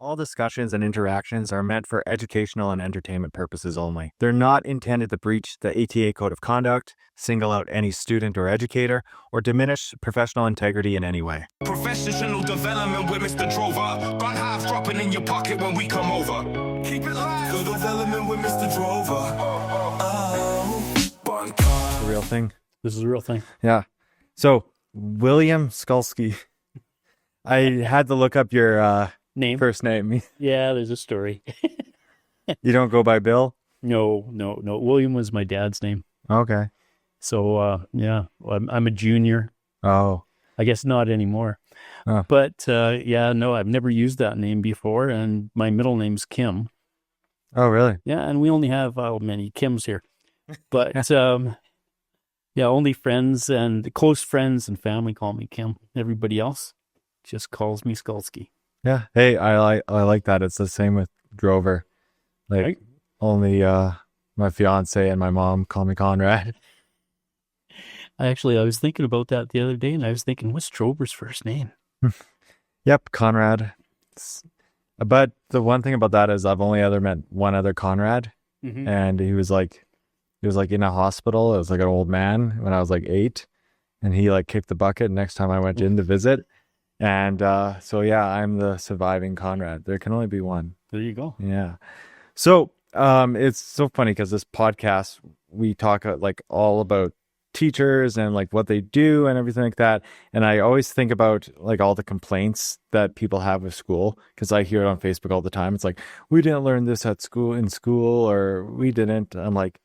All discussions and interactions are meant for educational and entertainment purposes only. They're not intended to breach the ATA Code of Conduct, single out any student or educator, or diminish professional integrity in any way. Professional development with Mr.Drover. Gun half dropping in your pocket when we come over. Keep it live. Good development with Mr.Drover. The real thing. This is a real thing. Yeah. So, William Skulsky. I had to look up your Name? first name. Yeah, there's a story. You don't go by Bill? No. William was my dad's name. Okay. So, yeah, I'm a junior. Oh. I guess not anymore. But, yeah, no, I've never used that name before, and my middle name's Kim. Oh, really? Yeah, and we only have many Kims here. But, yeah, only friends and close friends and family call me Kim. Everybody else just calls me Skulsky. Yeah. Hey, I like that. It's the same with Drover. Like, Right. only my fiance and my mom call me Conrad. I was thinking about that the other day, and I was thinking, what's Drover's first name? Yep, Conrad. But the one thing about that is I've only ever met one other Conrad, and he was like in a hospital. It was like an old man when I was like 8, and he like kicked the bucket next time I went in to visit. And so yeah, I'm the surviving Conrad. There can only be one. There you go. Yeah. So it's so funny because this podcast, we talk like all about teachers and like what they do and everything like that. And I always think about like all the complaints that people have with school, because I hear it on Facebook all the time. It's like, we didn't learn this in school, or we didn't. I'm like,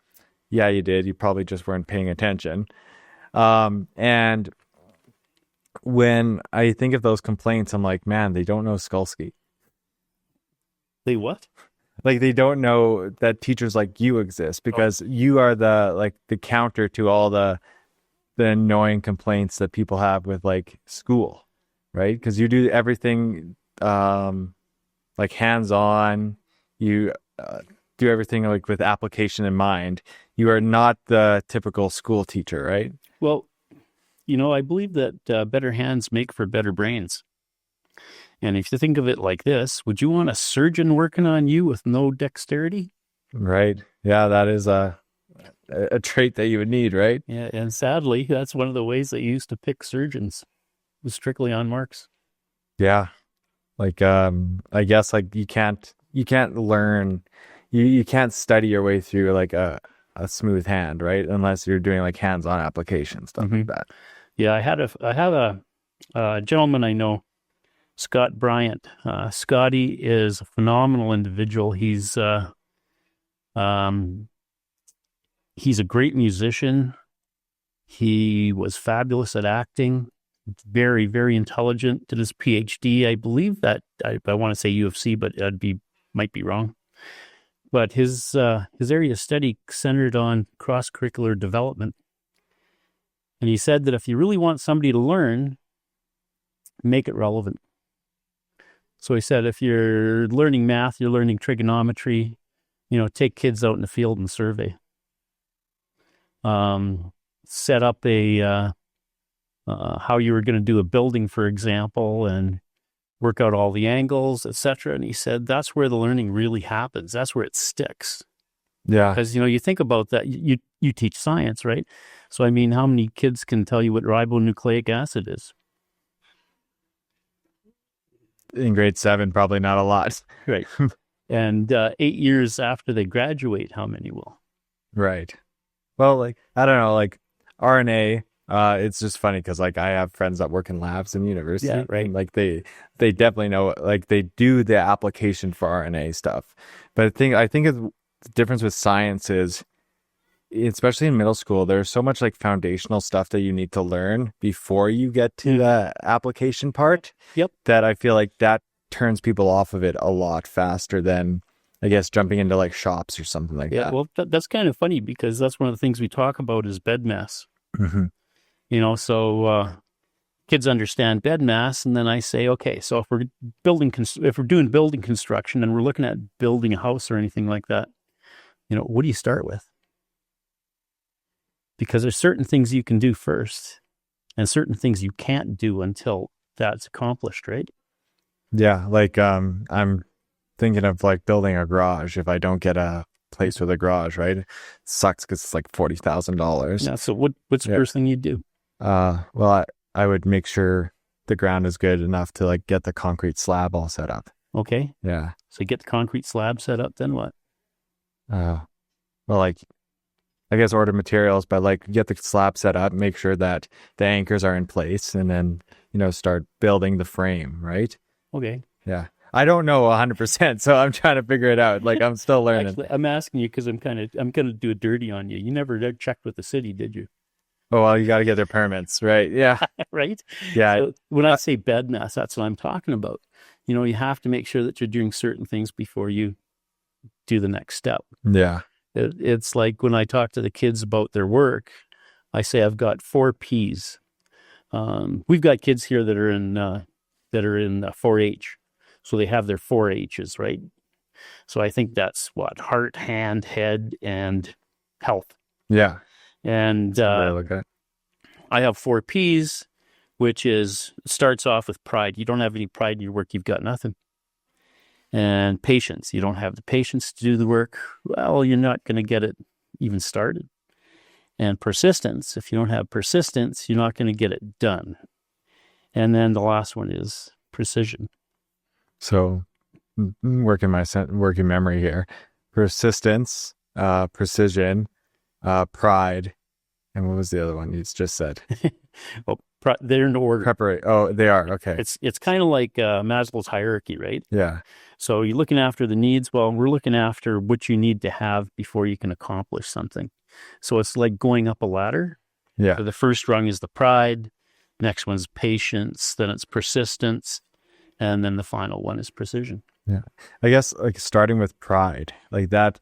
yeah, you did. You probably just weren't paying attention. And when I think of those complaints, I'm like, man, they don't know Skulsky. They what? Like, they don't know that teachers like you exist, because you are the counter to all the annoying complaints that people have with like school, right? Because you do everything like hands-on. You do everything like with application in mind. You are not the typical school teacher, right? Well, I believe that better hands make for better brains. And if you think of it like this, would you want a surgeon working on you with no dexterity? Right. Yeah, that is a trait that you would need, right? Yeah, and sadly, that's one of the ways they used to pick surgeons, was strictly on marks. Yeah. Like I guess like you can't learn, you can't study your way through like a smooth hand, right? Unless you're doing like hands-on application stuff like that. Yeah, I have a gentleman I know, Scott Bryant. Scotty is a phenomenal individual. He's a great musician. He was fabulous at acting, very, very intelligent, did his PhD. I believe that, I want to say U of C, but might be wrong. But his area of study centered on cross-curricular development. And he said that if you really want somebody to learn, make it relevant. So he said, if you're learning math, you're learning trigonometry, take kids out in the field and survey. Set up how you were going to do a building, for example, and work out all the angles, etc. And he said, that's where the learning really happens. That's where it sticks. Yeah. Because, you think about that. You teach science, right? So, I mean, how many kids can tell you what ribonucleic acid is? In grade 7, probably not a lot. Right. And 8 years after they graduate, how many will? Right. Well, like, I don't know, like RNA, it's just funny because like I have friends that work in labs in university. Yeah, right. And, like they definitely know, like they do the application for RNA stuff. But I think the difference with science is, especially in middle school, there's so much like foundational stuff that you need to learn before you get to the application part. Yep. That I feel like that turns people off of it a lot faster than, I guess, jumping into like shops or something like that. Yeah, well, that's kind of funny because that's one of the things we talk about is bed mass. So kids understand bed mass, and then I say, okay, so if we're doing building construction and we're looking at building a house or anything like that, what do you start with? Because there's certain things you can do first and certain things you can't do until that's accomplished, right? Yeah, like I'm thinking of like building a garage if I don't get a place with a garage, right? It sucks because it's like $40,000. Yeah. So what's the Yeah. first thing you do? Well, I would make sure the ground is good enough to like get the concrete slab all set up. Okay. Yeah. So you get the concrete slab set up, then what? Well, like I guess order materials, but like get the slab set up, make sure that the anchors are in place, and then start building the frame, right? Okay. Yeah. I don't know 100%, so I'm trying to figure it out. Like I'm still learning. Actually, I'm asking you because I'm gonna do a dirty on you. You never checked with the city, did you? Oh, well, you got to get their permits, right? Yeah. Right? Yeah. So when I say bed mass, that's what I'm talking about. You have to make sure that you're doing certain things before you do the next step. Yeah. It's like when I talk to the kids about their work, I say I've got 4 P's. We've got kids here that are in 4-H, so they have their 4 H's, right? So I think that's what heart, hand, head, and health. Yeah. And Look at it. I have 4 P's, which starts off with pride. You don't have any pride in your work, you've got nothing. And patience. You don't have the patience to do the work, well, you're not going to get it even started. And persistence. If you don't have persistence, you're not going to get it done. And then the last one is precision. So working memory here. Persistence, precision, pride, and what was the other one you just said? Well, they're in order. Preparate. Oh, they are. Okay. It's kind of like Maslow's hierarchy, right? Yeah. So you're looking after the needs. Well, we're looking after what you need to have before you can accomplish something. So it's like going up a ladder. Yeah. So the first rung is the pride. Next one's patience. Then it's persistence. And then the final one is precision. Yeah. I guess like starting with pride, like that,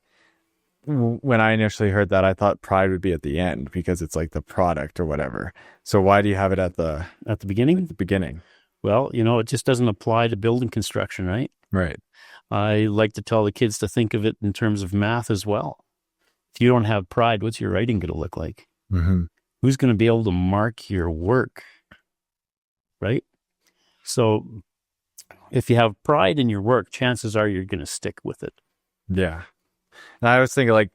when I initially heard that, I thought pride would be at the end because it's like the product or whatever. So why do you have it at the beginning? beginning? Well, it just doesn't apply to building construction, right? Right. I like to tell the kids to think of it in terms of math as well. If you don't have pride, what's your writing going to look like? Mm-hmm. Who's going to be able to mark your work? Right? So if you have pride in your work, chances are you're going to stick with it. Yeah. And I was thinking like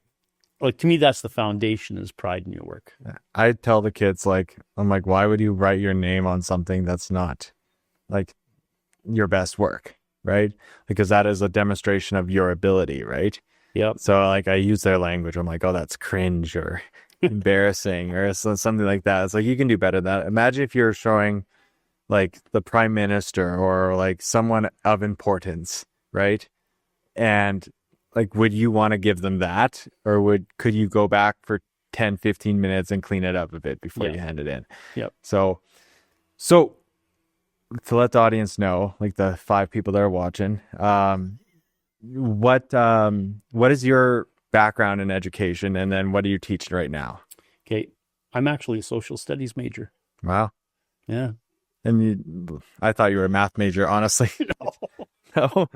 to me, that's the foundation is pride in your work. I tell the kids, I'm like, why would you write your name on something that's not like your best work, right? Because that is a demonstration of your ability, right? Yep. So like I use their language. I'm like, oh, that's cringe or embarrassing or something like that. It's like, you can do better than that. Imagine if you're showing like the prime minister or like someone of importance, right? And like, would you want to give them that? Or could you go back for 10, 15 minutes and clean it up a bit before you hand it in? Yep. So to let the audience know, like the 5 people that are watching, what is your background in education, and then what are you teaching right now? Okay, I'm actually a social studies major. Wow. Yeah. And I thought you were a math major, honestly. No.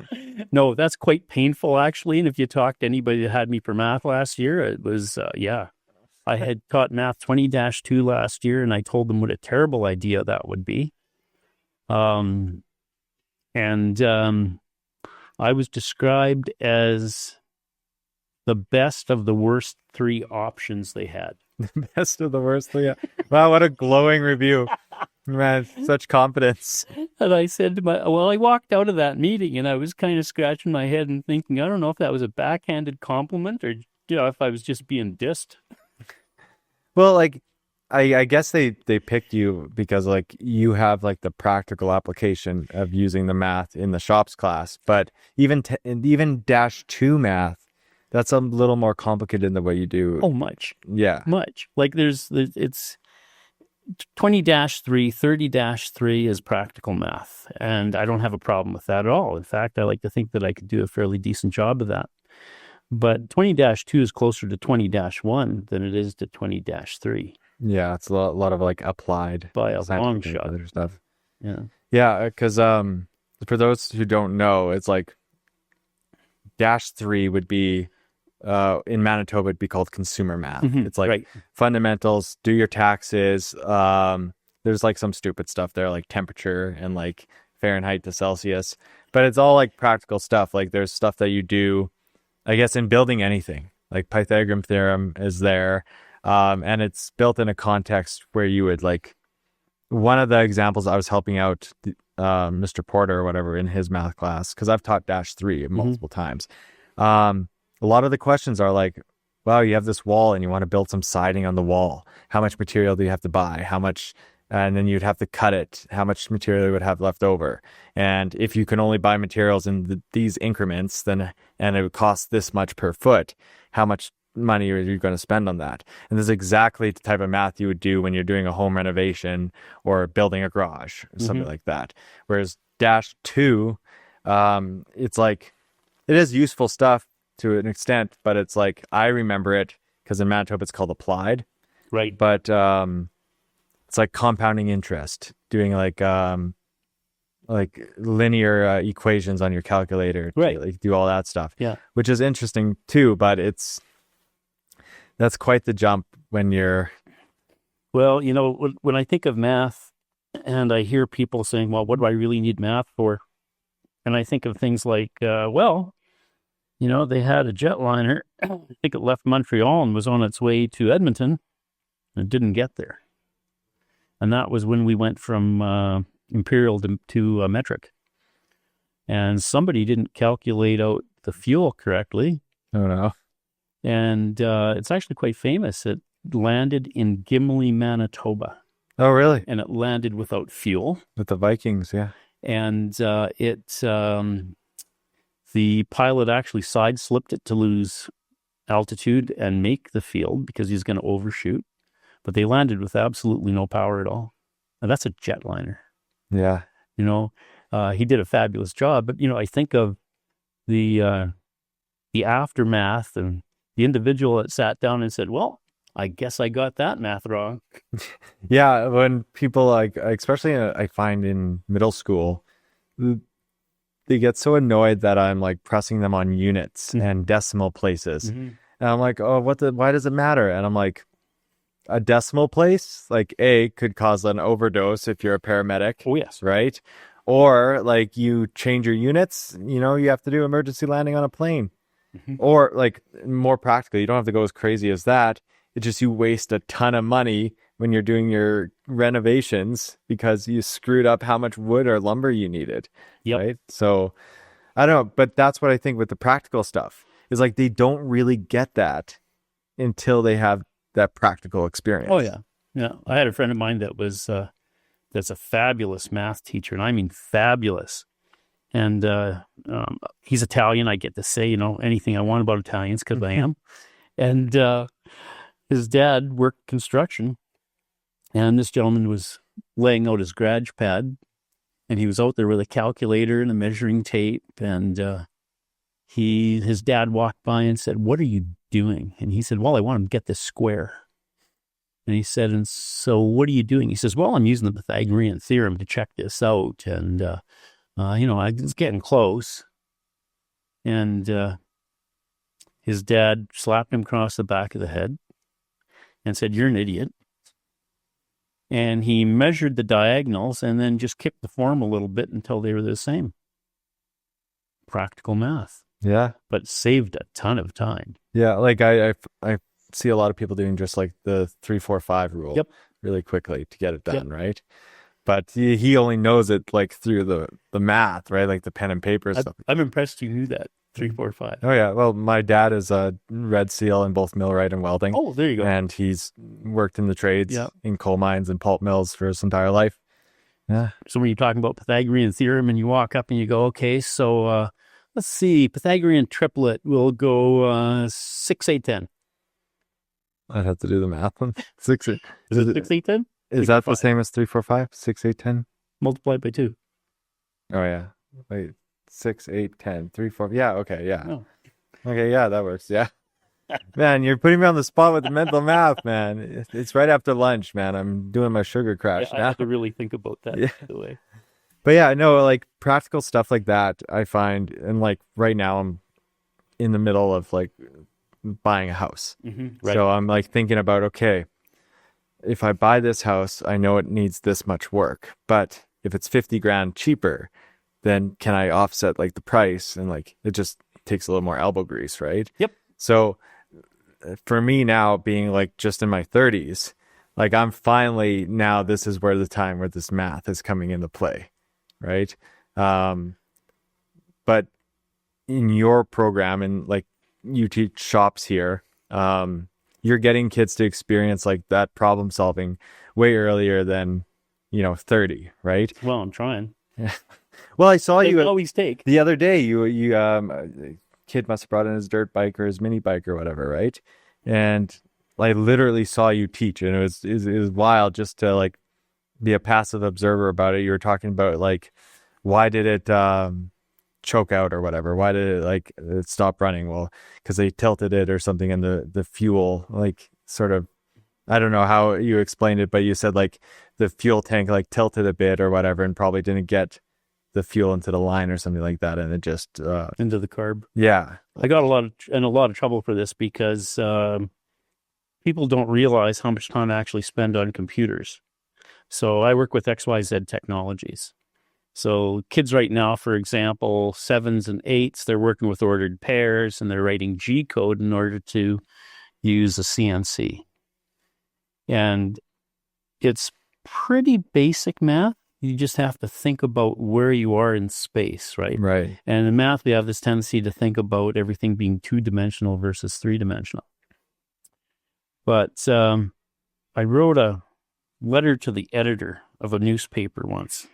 No, that's quite painful, actually. And if you talk to anybody that had me for math last year, it was, I had taught math 20-2 last year, and I told them what a terrible idea that would be. I was described as the best of the worst 3 options they had. The best of the worst. Yeah. Wow, what a glowing review. Man, such confidence. And I said I walked out of that meeting and I was kind of scratching my head and thinking, I don't know if that was a backhanded compliment or, if I was just being dissed. Well, like, I guess they picked you because like you have like the practical application of using the math in the shops class, but even -2 math, that's a little more complicated in the way you do. Oh, much. Yeah. Much. Like it's 20-3, 30-3 is practical math. And I don't have a problem with that at all. In fact, I like to think that I could do a fairly decent job of that. But 20-2 is closer to 20-1 than it is to 20-3. Yeah, it's a lot of like applied by a long shot. Other stuff. Yeah. Yeah, because for those who don't know, it's like -3 would be in Manitoba it'd be called consumer math. Mm-hmm, it's like right. fundamentals, do your taxes. There's like some stupid stuff there like temperature and like Fahrenheit to Celsius, but it's all like practical stuff. Like there's stuff that you do, I guess, in building anything. Like Pythagorean theorem is there, and it's built in a context where you would like. One of the examples I was helping out Mr. Porter or whatever in his math class, because I've taught -3 multiple times. A lot of the questions are like, wow, you have this wall and you want to build some siding on the wall. How much material do you have to buy? How much, and then you'd have to cut it. How much material you would have left over? And if you can only buy materials in these increments, then, and it would cost this much per foot, how much money are you going to spend on that? And this is exactly the type of math you would do when you're doing a home renovation or building a garage or something like that. Whereas -2, it's like, it is useful stuff to an extent, but it's like, I remember it because in Manitoba it's called applied. Right. But it's like compounding interest, doing like linear equations on your calculator to like do all that stuff. Yeah. Which is interesting too, but that's quite the jump when you're... Well, you know, when I think of math and I hear people saying, well, what do I really need math for? And I think of things like, well, you know, they had a jetliner, I think it left Montreal and was on its way to Edmonton and didn't get there. And that was when we went from imperial to metric. And somebody didn't calculate out the fuel correctly. Oh, no. And it's actually quite famous. It landed in Gimli, Manitoba. Oh, really? And it landed without fuel. With the Vikings, yeah. And the pilot actually side-slipped it to lose altitude and make the field because he's going to overshoot. But they landed with absolutely no power at all. And that's a jetliner. Yeah. You know, he did a fabulous job. But, you know, I think of the aftermath and the individual that sat down and said, well, I guess I got that math wrong. Yeah, when people like, especially I find in middle school, they get so annoyed that I'm like pressing them on units and decimal places. And I'm like, oh, why does it matter? And I'm like, a decimal place, like could cause an overdose if you're a paramedic. Oh, yes. Right? Or like you change your units, you know, you have to do emergency landing on a plane. Or like more practically, you don't have to go as crazy as that. It's just you waste a ton of money when you're doing your renovations because you screwed up how much wood or lumber you needed. Yep. Right? So I don't know, but that's what I think with the practical stuff is like they don't really get that until they have that practical experience. Oh, yeah. Yeah. I had a friend of mine that was that's a fabulous math teacher, and I mean fabulous. And he's Italian. I get to say, you know, anything I want about Italians because I am. And his dad worked construction, and this gentleman was laying out his garage pad, and he was out there with a calculator and a measuring tape. And his dad walked by and said, "What are you doing?" And he said, "Well, I want him to get this square." And he said, "And so what are you doing?" He says, "Well, I'm using the Pythagorean theorem to check this out. And, you know, it's getting close." And his dad slapped him across the back of the head and said, "You're an idiot." And he measured the diagonals and then just kicked the form a little bit until they were the same. Practical math. Yeah. But saved a ton of time. Yeah. Like I see a lot of people doing just like the 3-4-5 rule really quickly to get it done. Right. But he only knows it like through the math, right? Like the pen and paper stuff. I'm impressed you knew that. 3-4-5. Oh yeah. Well, my dad is a Red Seal in both millwright and welding. Oh, there you go. And he's worked in the trades in coal mines and pulp mills for his entire life. Yeah. So when you're talking about Pythagorean theorem and you walk up and you go, okay, so let's see, Pythagorean triplet will go 6, 8, 10. I'd have to do the math on 6. Is it 6, 8, 10? Is that the same as 3-4-5? 6, 8, 10? Multiplied by 2. Oh yeah. Wait. 6, 8, 10, 3, 4. Yeah. Okay. Yeah. Oh. Okay. Yeah, that works. Yeah. Man, you're putting me on the spot with the mental math, man. It's right after lunch, man. I'm doing my sugar crash now. I have to really think about that, by the way. But yeah, no, like practical stuff like that, I find, and like right now I'm in the middle of like buying a house. Right. So I'm like thinking about, okay, if I buy this house, I know it needs this much work, but if it's 50 grand cheaper, then can I offset like the price? And like, it just takes a little more elbow grease, right? Yep. So for me now, being like just in my 30s, like I'm finally now, this is where the time where this math is coming into play, right? But in your program, and like you teach shops here, you're getting kids to experience like that problem solving way earlier than 30, right? Well, I'm trying. Well, I saw They you always take. the other day. You a kid must have brought in his dirt bike or his mini bike or whatever, right? And I literally saw you teach, and it was wild just to like be a passive observer about it. You were talking about like, why did it choke out or whatever? Why did it stop running? Well, because they tilted it or something, and the fuel like sort of, I don't know how you explained it, but you said like the fuel tank like tilted a bit or whatever, and probably didn't get the fuel into the line or something like that, and it just Into the carb. yeah. I got a lot of trouble for this because people don't realize how much time I actually spend on computers. So I work with XYZ Technologies. So kids right now, for example, 7s and 8s, they're working with ordered pairs, and they're writing G code in order to use a CNC. And it's pretty basic math. You just have to think about where you are in space, right? Right. And in math, we have this tendency to think about everything being 2-dimensional versus 3-dimensional. But I wrote a letter to the editor of a newspaper once,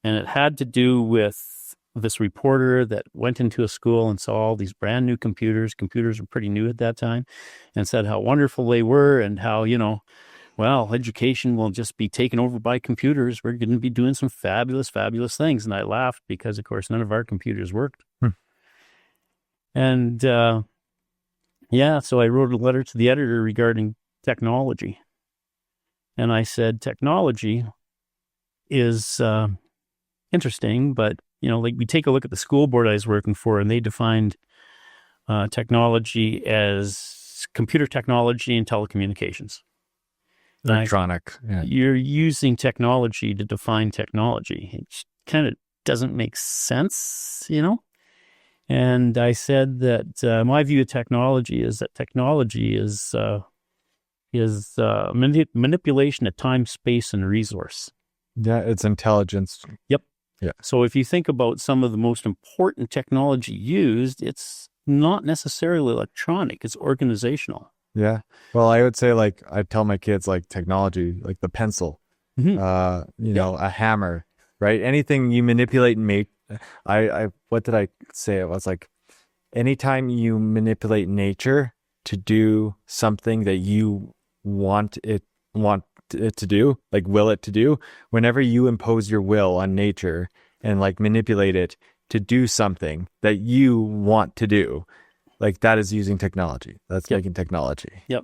and it had to do with this reporter that went into a school and saw all these brand new computers. Computers were pretty new at that time, and said how wonderful they were and how, well, education will just be taken over by computers. We're going to be doing some fabulous, fabulous things. And I laughed because, of course, none of our computers worked. And, so I wrote a letter to the editor regarding technology. And I said, technology is interesting, but, like we take a look at the school board I was working for, and they defined technology as computer technology and telecommunications. Electronic. Yeah. You're using technology to define technology. It kind of doesn't make sense, And I said that my view of technology is that technology is manipulation of time, space, and resource. Yeah, it's intelligence. Yep. Yeah. So if you think about some of the most important technology used, it's not necessarily electronic, it's organizational. Yeah. Well, I would say like I tell my kids like technology, like the pencil, a hammer, right? Anything you manipulate and make. What did I say? It was like anytime you manipulate nature to do something that you want it to do, like will it to do, whenever you impose your will on nature and like manipulate it to do something that you want to do, like that is using technology. That's making technology. Yep,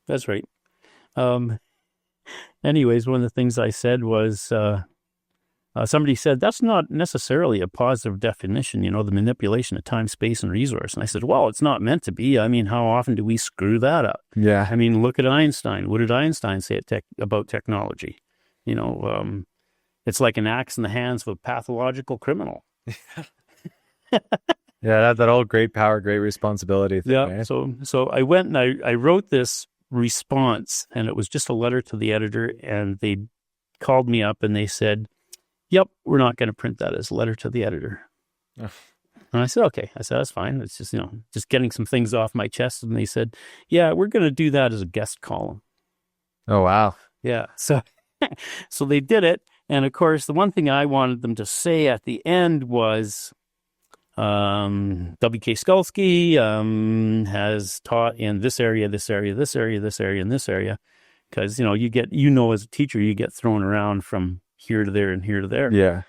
that's right. Anyways, one of the things I said was, somebody said, that's not necessarily a positive definition, the manipulation of time, space, and resource. And I said, well, it's not meant to be. I mean, how often do we screw that up? Yeah. I mean, look at Einstein. What did Einstein say about technology? It's like an axe in the hands of a pathological criminal. Yeah, that old great power, great responsibility thing. Yeah. Right? So I went and I wrote this response, and it was just a letter to the editor, and they called me up and they said, yep, we're not going to print that as a letter to the editor. And I said, okay. I said, that's fine. It's just, just getting some things off my chest. And they said, yeah, we're going to do that as a guest column. Oh, wow. Yeah. So they did it. And of course, the one thing I wanted them to say at the end was, W.K. Skulsky has taught in this area, this area, this area, this area, and this area. Because, as a teacher, you get thrown around from here to there and here to there. Yeah.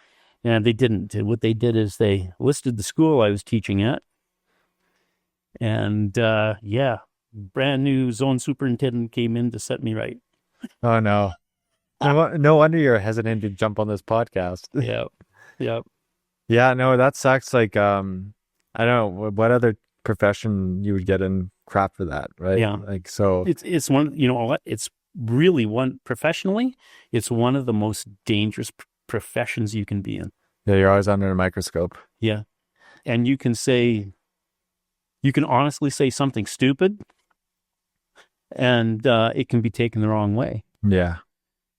And they didn't. What they did is they listed the school I was teaching at. And, brand new zone superintendent came in to set me right. Oh, no. No wonder you're hesitant to jump on this podcast. Yeah. Yeah. Yeah, no, that sucks. Like, I don't know what other profession you would get in crap for that, right? Yeah. Like, so It's one, it's really professionally, it's one of the most dangerous professions you can be in. Yeah, you're always under a microscope. Yeah. And you can honestly say something stupid, and it can be taken the wrong way. Yeah.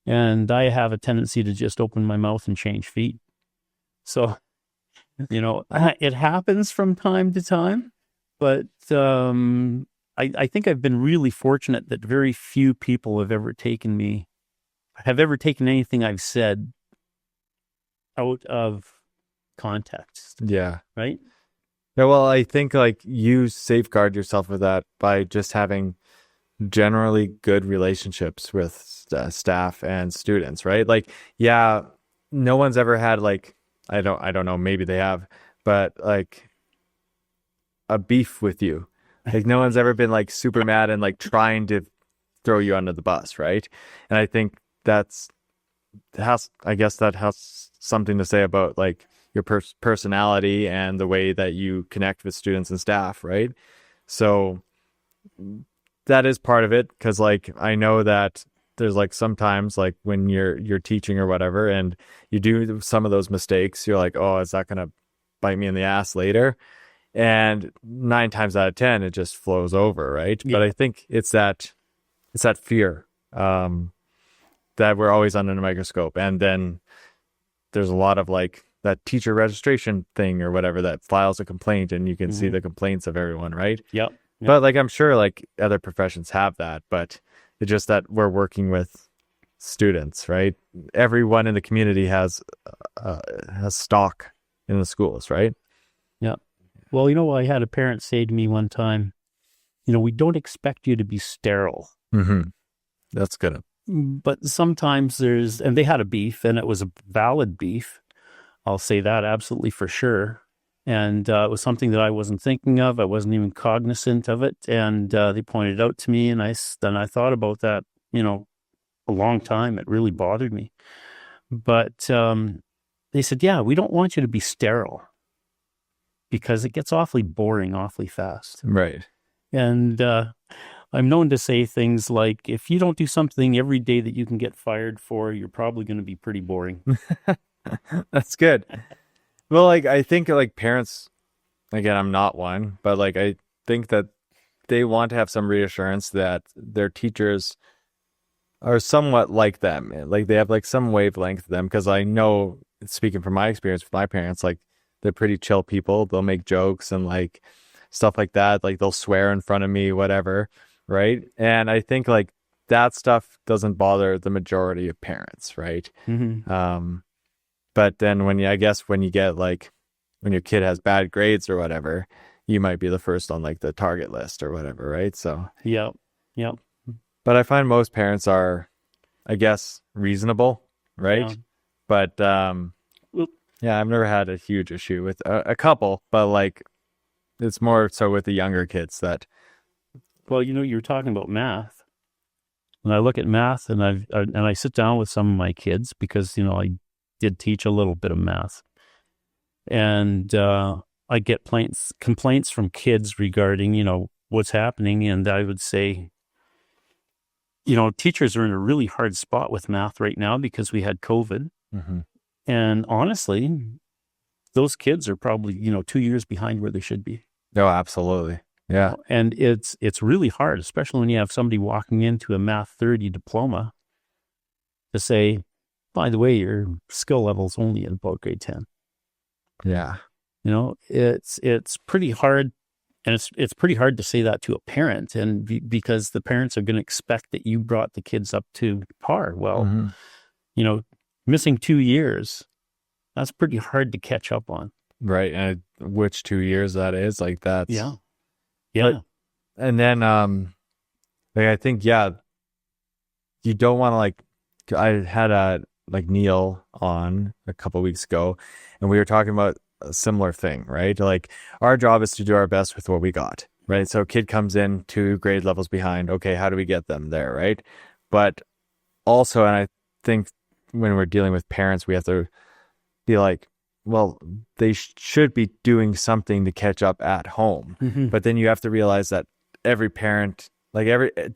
And I have a tendency to just open my mouth and change feet. So, it happens from time to time, but I think I've been really fortunate that very few people have ever taken anything I've said out of context. Yeah. Right? Yeah, well, I think like you safeguard yourself with that by just having generally good relationships with staff and students, right? Like, yeah, no one's ever had like, I don't know, maybe they have, but like a beef with you. Like no one's ever been like super mad and like trying to throw you under the bus, right? And I think that has something to say about like your personality and the way that you connect with students and staff, right? So that is part of it, because like I know that there's like sometimes like when you're teaching or whatever and you do some of those mistakes, you're like, oh, is that gonna bite me in the ass later? And 9 times out of 10 it just flows over, right? Yeah. But I think it's that fear that we're always under a microscope, and then there's a lot of like that teacher registration thing or whatever that files a complaint and you can see the complaints of everyone, right? Yep. But like I'm sure like other professions have that, but it's just that we're working with students, right? Everyone in the community has stock in the schools, right? Yeah. Well, I had a parent say to me one time, we don't expect you to be sterile. Mm-hmm. That's good. But sometimes and they had a beef, and it was a valid beef. I'll say that absolutely for sure. And it was something that I wasn't thinking of. I wasn't even cognizant of it. And they pointed it out to me, and I thought about that, a long time. It really bothered me. But they said, yeah, we don't want you to be sterile because it gets awfully boring awfully fast. Right. And I'm known to say things like, if you don't do something every day that you can get fired for, you're probably going to be pretty boring. That's good. Well, like I think like parents, again, I'm not one, but like I think that they want to have some reassurance that their teachers are somewhat like them. Like they have like some wavelength to them, because I know, speaking from my experience with my parents, like they're pretty chill people. They'll make jokes and like stuff like that. Like they'll swear in front of me, whatever. Right. And I think like that stuff doesn't bother the majority of parents. Right. Mm-hmm. But then when you get like, when your kid has bad grades or whatever, you might be the first on like the target list or whatever. Right. So, Yep. but I find most parents are, I guess, reasonable. Right. Yeah. But, yeah, I've never had a huge issue with a couple, but like it's more so with the younger kids that. Well, you were talking about math, and I look at math, and I sit down with some of my kids because I did teach a little bit of math, and I get complaints from kids regarding what's happening, and I would say, teachers are in a really hard spot with math right now because we had COVID, and honestly, those kids are probably 2 years behind where they should be. Oh, absolutely. Yeah. And it's really hard, especially when you have somebody walking into a Math 30 diploma to say, by the way, your skill level's only at about grade 10. Yeah. It's pretty hard, and it's pretty hard to say that to a parent, and because the parents are going to expect that you brought the kids up to par. Well, missing 2 years, that's pretty hard to catch up on. Right. And which 2 years that is, like that's. Yeah. But, and then, like, I think, yeah, you don't want to like, I had like Neil on a couple weeks ago, and we were talking about a similar thing, right? Like our job is to do our best with what we got, right? So kid comes in 2 grade levels behind. Okay. How do we get them there? Right. But also, and I think when we're dealing with parents, we have to be like, well, they should be doing something to catch up at home. But then you have to realize that every parent, like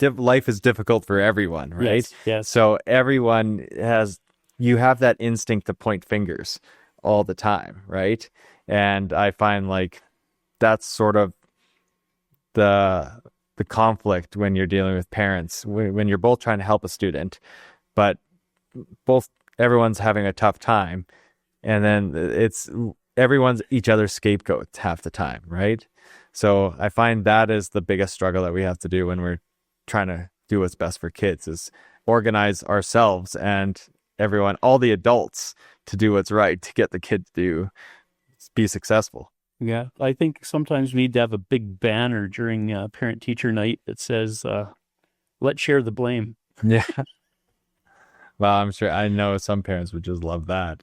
life is difficult for everyone, right? Yes. So everyone has you have that instinct to point fingers all the time, right? And I find like that's sort of the conflict when you're dealing with parents, when you're both trying to help a student, but both everyone's having a tough time, and then it's everyone's each other's scapegoat half the time, right? So I find that is the biggest struggle that we have to do when we're trying to do what's best for kids, is organize ourselves and everyone, all the adults, to do what's right to get the kid to be successful. Yeah, I think sometimes we need to have a big banner during parent-teacher night that says, let's share the blame. Yeah. Well, I'm sure, I know some parents would just love that.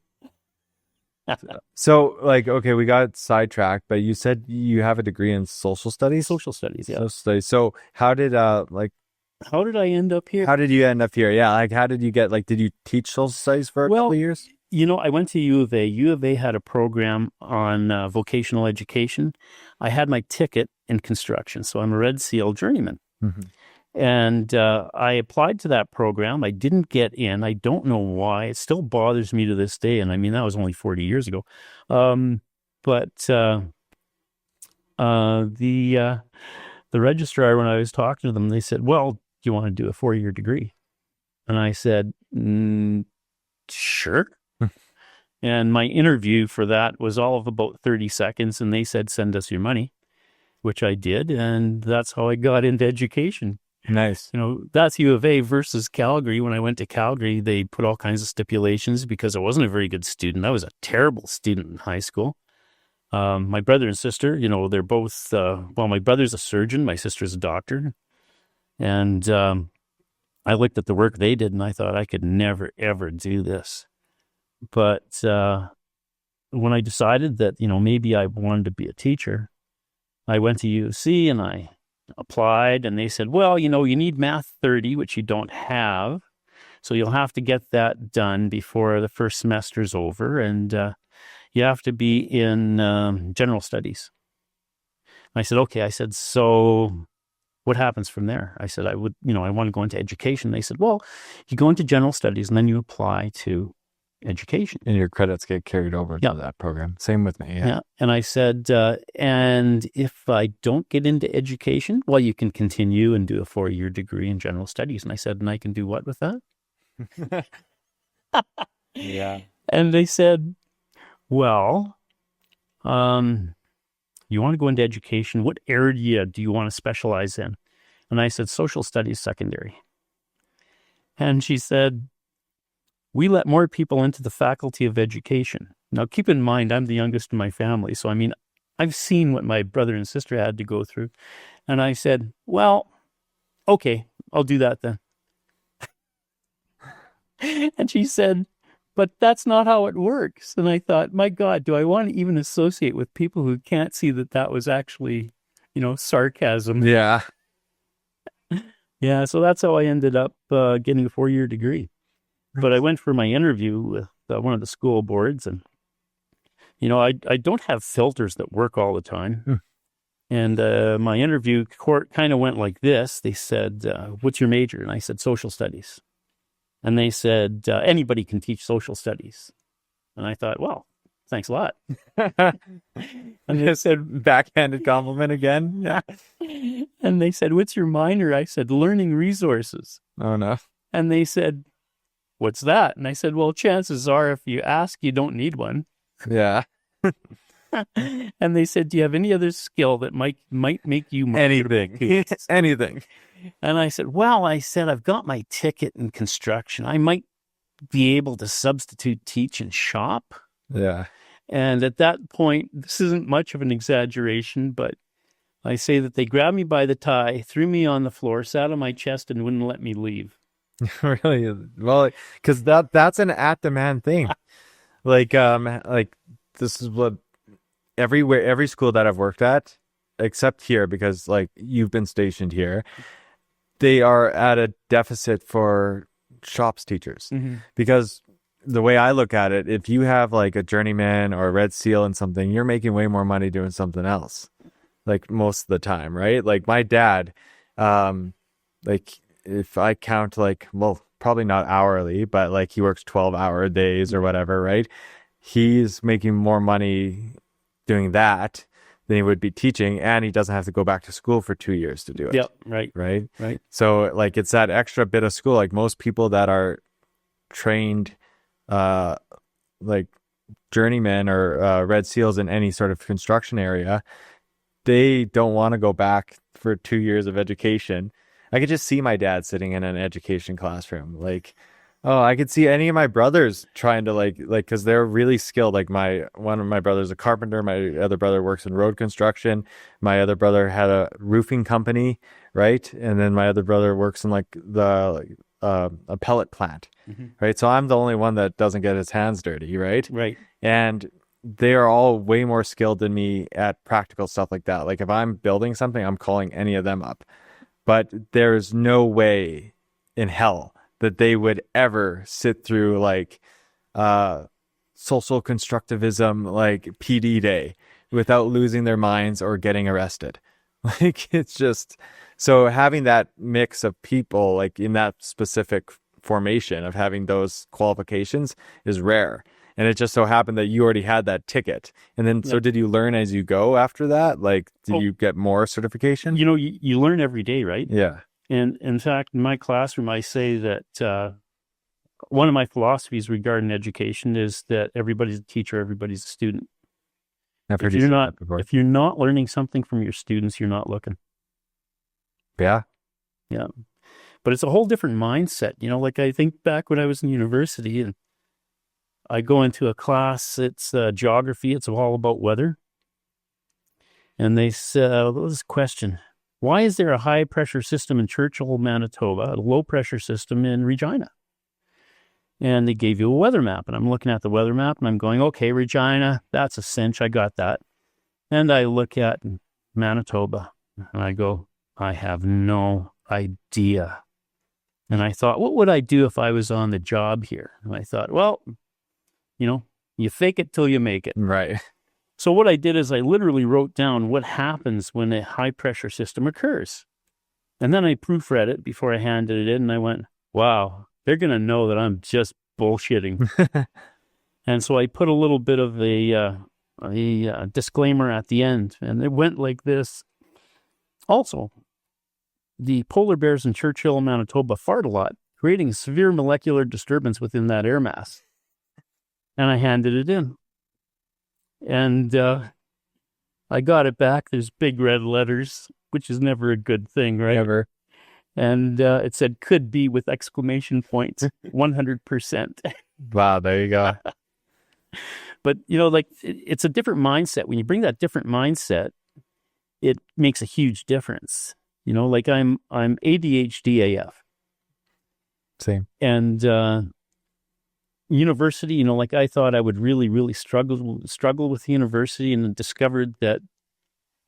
So, like, okay, we got sidetracked, but you said you have a degree in social studies? Social studies, yeah. Social studies. So how did How did I end up here? how did you end up here? Yeah, like how did you get, like, did you teach social studies for a couple of years? You know, I went to U of A. U of A had a program on vocational education. I had my ticket in construction, so I'm a Red Seal journeyman. Mm-hmm. And I applied to that program. I didn't get in. I don't know why. It still bothers me to this day. And I mean, that was only 40 years ago. But the registrar, when I was talking to them, they said, well, do you want to do a 4-year degree? And I said, sure. And my interview for that was all of about 30 seconds. And they said, send us your money, which I did. And that's how I got into education. Nice. You know, that's U of A versus Calgary. When I went to Calgary, they put all kinds of stipulations because I wasn't a very good student. I was a terrible student in high school. My brother and sister, you know, they're both, well, my brother's a surgeon. My sister's a doctor. And I looked at the work they did and I thought I could never, ever do this. But when I decided that, you know, maybe I wanted to be a teacher, I went to U of C and I applied, and they said, well, you know, you need Math 30, which you don't have. So you'll have to get that done before the first semester's over. And you have to be in general studies. I said, okay. I said, so what happens from there? I said, I would, you know, I want to go into education. They said, well, you go into general studies and then you apply to education. And your credits get carried over to that program. Same with me. Yeah. And I said, and if I don't get into education, well, you can continue and do a 4-year degree in general studies. And I said, and I can do what with that? Yeah. And they said, well, you want to go into education. What area do you want to specialize in? And I said, social studies secondary. And she said, we let more people into the faculty of education. Now, keep in mind, I'm the youngest in my family. So, I mean, I've seen what my brother and sister had to go through. And I said, well, okay, I'll do that then. And she said, but that's not how it works. And I thought, my God, do I want to even associate with people who can't see that that was actually, you know, sarcasm? Yeah. Yeah, so that's how I ended up getting a 4-year degree. But I went for my interview with one of the school boards, and, you know, I don't have filters that work all the time. And my interview kind of went like this. They said, what's your major? And I said, social studies. And they said, anybody can teach social studies. And I thought, well, thanks a lot. And they said, backhanded compliment again. Yeah. And they said, what's your minor? I said, learning resources. Oh, no. And they said, what's that? And I said, well, chances are if you ask, you don't need one. Yeah. And they said, do you have any other skill that might make you more anything? Anything. And I said, well, I've got my ticket in construction. I might be able to substitute teach and shop. Yeah. And at that point, this isn't much of an exaggeration, but I say that they grabbed me by the tie, threw me on the floor, sat on my chest, and wouldn't let me leave. Really? Well, because that's an at-demand thing. like this is what every school that I've worked at, except here, because like you've been stationed here, they are at a deficit for shops teachers. Mm-hmm. Because the way I look at it, if you have like a journeyman or a red seal in something, you're making way more money doing something else, like most of the time, right? Like my dad, like if I count like, well, probably not hourly, but like he works 12-hour days or whatever, right? He's making more money doing that than he would be teaching, and he doesn't have to go back to school for 2 years to do it. Yep. Right. Right. So like it's that extra bit of school. Like most people that are trained like journeymen or red seals in any sort of construction area, they don't want to go back for 2 years of education. I could just see my dad sitting in an education classroom. Like, oh, I could see any of my brothers trying to like, because they're really skilled. Like one of my brothers a carpenter. My other brother works in road construction. My other brother had a roofing company, right? And then my other brother works in like a pellet plant, right? So I'm the only one that doesn't get his hands dirty, right? Right. And they are all way more skilled than me at practical stuff like that. Like if I'm building something, I'm calling any of them up. But there's no way in hell that they would ever sit through like social constructivism, like PD day, without losing their minds or getting arrested. Like it's just, so having that mix of people like in that specific formation of having those qualifications is rare. And it just so happened that you already had that ticket. And then, so did you learn as you go after that? Like, did you get more certification? You know, you learn every day, right? Yeah. And in fact, in my classroom, I say that one of my philosophies regarding education is that everybody's a teacher, everybody's a student. If you're not learning something from your students, you're not looking. Yeah. Yeah. But it's a whole different mindset. You know, like I think back when I was in university and I go into a class, it's geography, it's all about weather. And they said, this question, why is there a high pressure system in Churchill, Manitoba, a low pressure system in Regina? And they gave you a weather map. And I'm looking at the weather map and I'm going, okay, Regina, that's a cinch. I got that. And I look at Manitoba and I go, I have no idea. And I thought, what would I do if I was on the job here? And I thought, well, you know, you fake it till you make it. Right. So what I did is I literally wrote down what happens when a high pressure system occurs. And then I proofread it before I handed it in and I went, wow, they're going to know that I'm just bullshitting. And so I put a little bit of a disclaimer at the end and it went like this. Also, the polar bears in Churchill, Manitoba fart a lot, creating a severe molecular disturbance within that air mass. And I handed it in. And I got it back. There's big red letters, which is never a good thing, right? Never. And it said, could be with exclamation points, 100%. Wow, there you go. But, you know, like it's a different mindset. When you bring that different mindset, it makes a huge difference. You know, like I'm ADHD AF. Same. And university, you know, like I thought I would really, really struggle with university and discovered that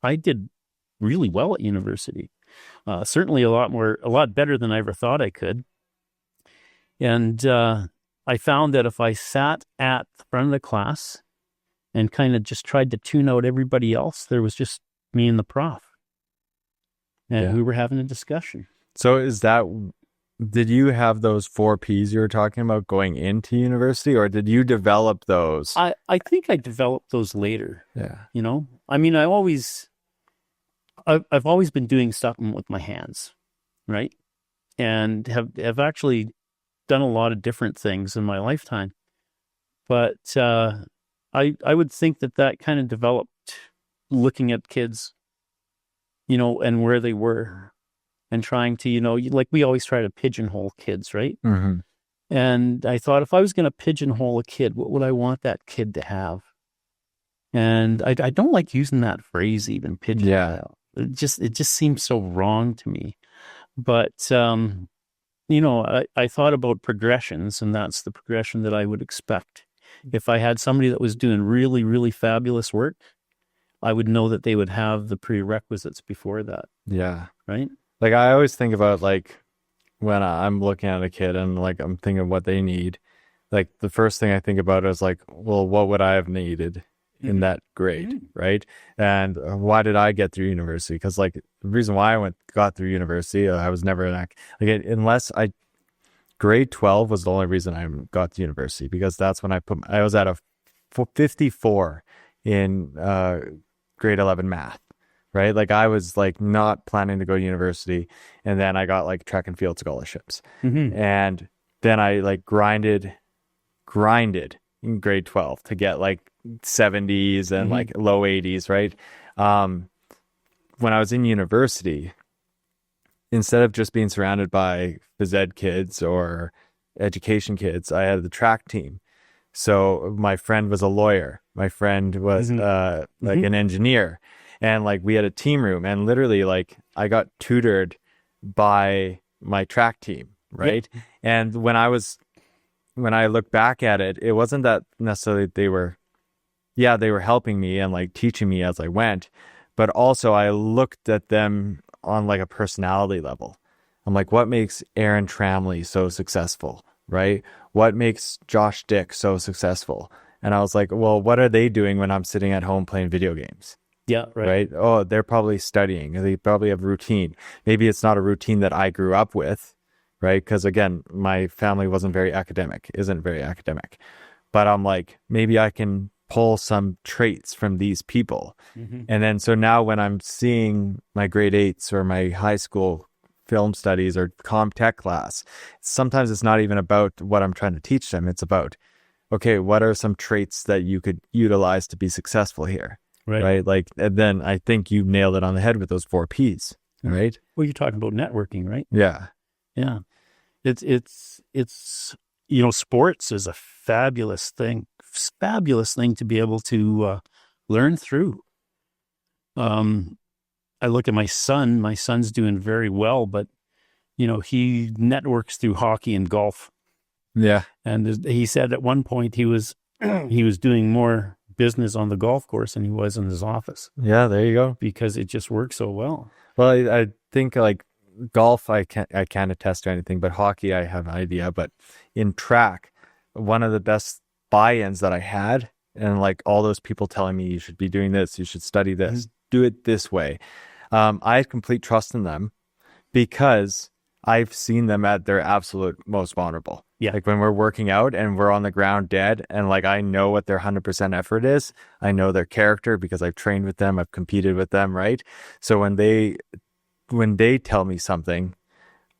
I did really well at university. Certainly a lot better than I ever thought I could. And I found that if I sat at the front of the class and kind of just tried to tune out everybody else, there was just me and the prof. And we were having a discussion. So did you have those 4 Ps you were talking about going into university, or did you develop those? I think I developed those later. Yeah. You know, I mean, I've always been doing something with my hands, right? And have actually done a lot of different things in my lifetime. But I would think that kind of developed looking at kids, you know, and where they were. And trying to, you know, like we always try to pigeonhole kids, right? Mm-hmm. And I thought if I was going to pigeonhole a kid, what would I want that kid to have? And I don't like using that phrase even, pigeonhole. Yeah. It just seems so wrong to me. But, you know, I thought about progressions, and that's the progression that I would expect. If I had somebody that was doing really, really fabulous work, I would know that they would have the prerequisites before that. Yeah. Right? Like I always think about like when I'm looking at a kid and like I'm thinking of what they need, like the first thing I think about is like, well, what would I have needed in that grade, right? And why did I get through university? Because like the reason why I got through university, I was never unless grade 12 was the only reason I got to university, because that's when I was at a 54 in grade 11 math, right? Like I was like not planning to go to university, and then I got like track and field scholarships, and then I like grinded in grade 12 to get like 70s and like low 80s, right? When I was in university, instead of just being surrounded by phys ed kids or education kids, I had the track team. So my friend was a lawyer. My friend was like an engineer. And like we had a team room, and literally like I got tutored by my track team, right? Yep. And when I look back at it, it wasn't that necessarily they were helping me and like teaching me as I went, but also I looked at them on like a personality level. I'm like, what makes Aaron Tramley so successful, right? What makes Josh Dick so successful? And I was like, well, what are they doing when I'm sitting at home playing video games? Yeah, right. Oh, they're probably studying. They probably have routine. Maybe it's not a routine that I grew up with, right? Because again, my family isn't very academic. But I'm like, maybe I can pull some traits from these people. And then so now when I'm seeing my grade 8s or my high school film studies or comm tech class, sometimes it's not even about what I'm trying to teach them. It's about, okay, what are some traits that you could utilize to be successful here? Right? Like, and then I think you nailed it on the head with those 4 Ps, right? Well, you're talking about networking, right? Yeah. It's sports is a fabulous thing to be able to learn through. I look at my son. My son's doing very well, but he networks through hockey and golf. Yeah, and he said at one point he was doing more business on the golf course than he was in his office. Yeah, there you go. Because it just works so well. Well, I think like golf, I can't attest to anything, but hockey, I have an idea. But in track, one of the best buy-ins that I had, and like all those people telling me you should be doing this, you should study this, do it this way. I had complete trust in them because I've seen them at their absolute most vulnerable. Yeah. Like when we're working out and we're on the ground dead, and like I know what their 100% effort is. I know their character because I've trained with them, I've competed with them, right? So when they tell me something,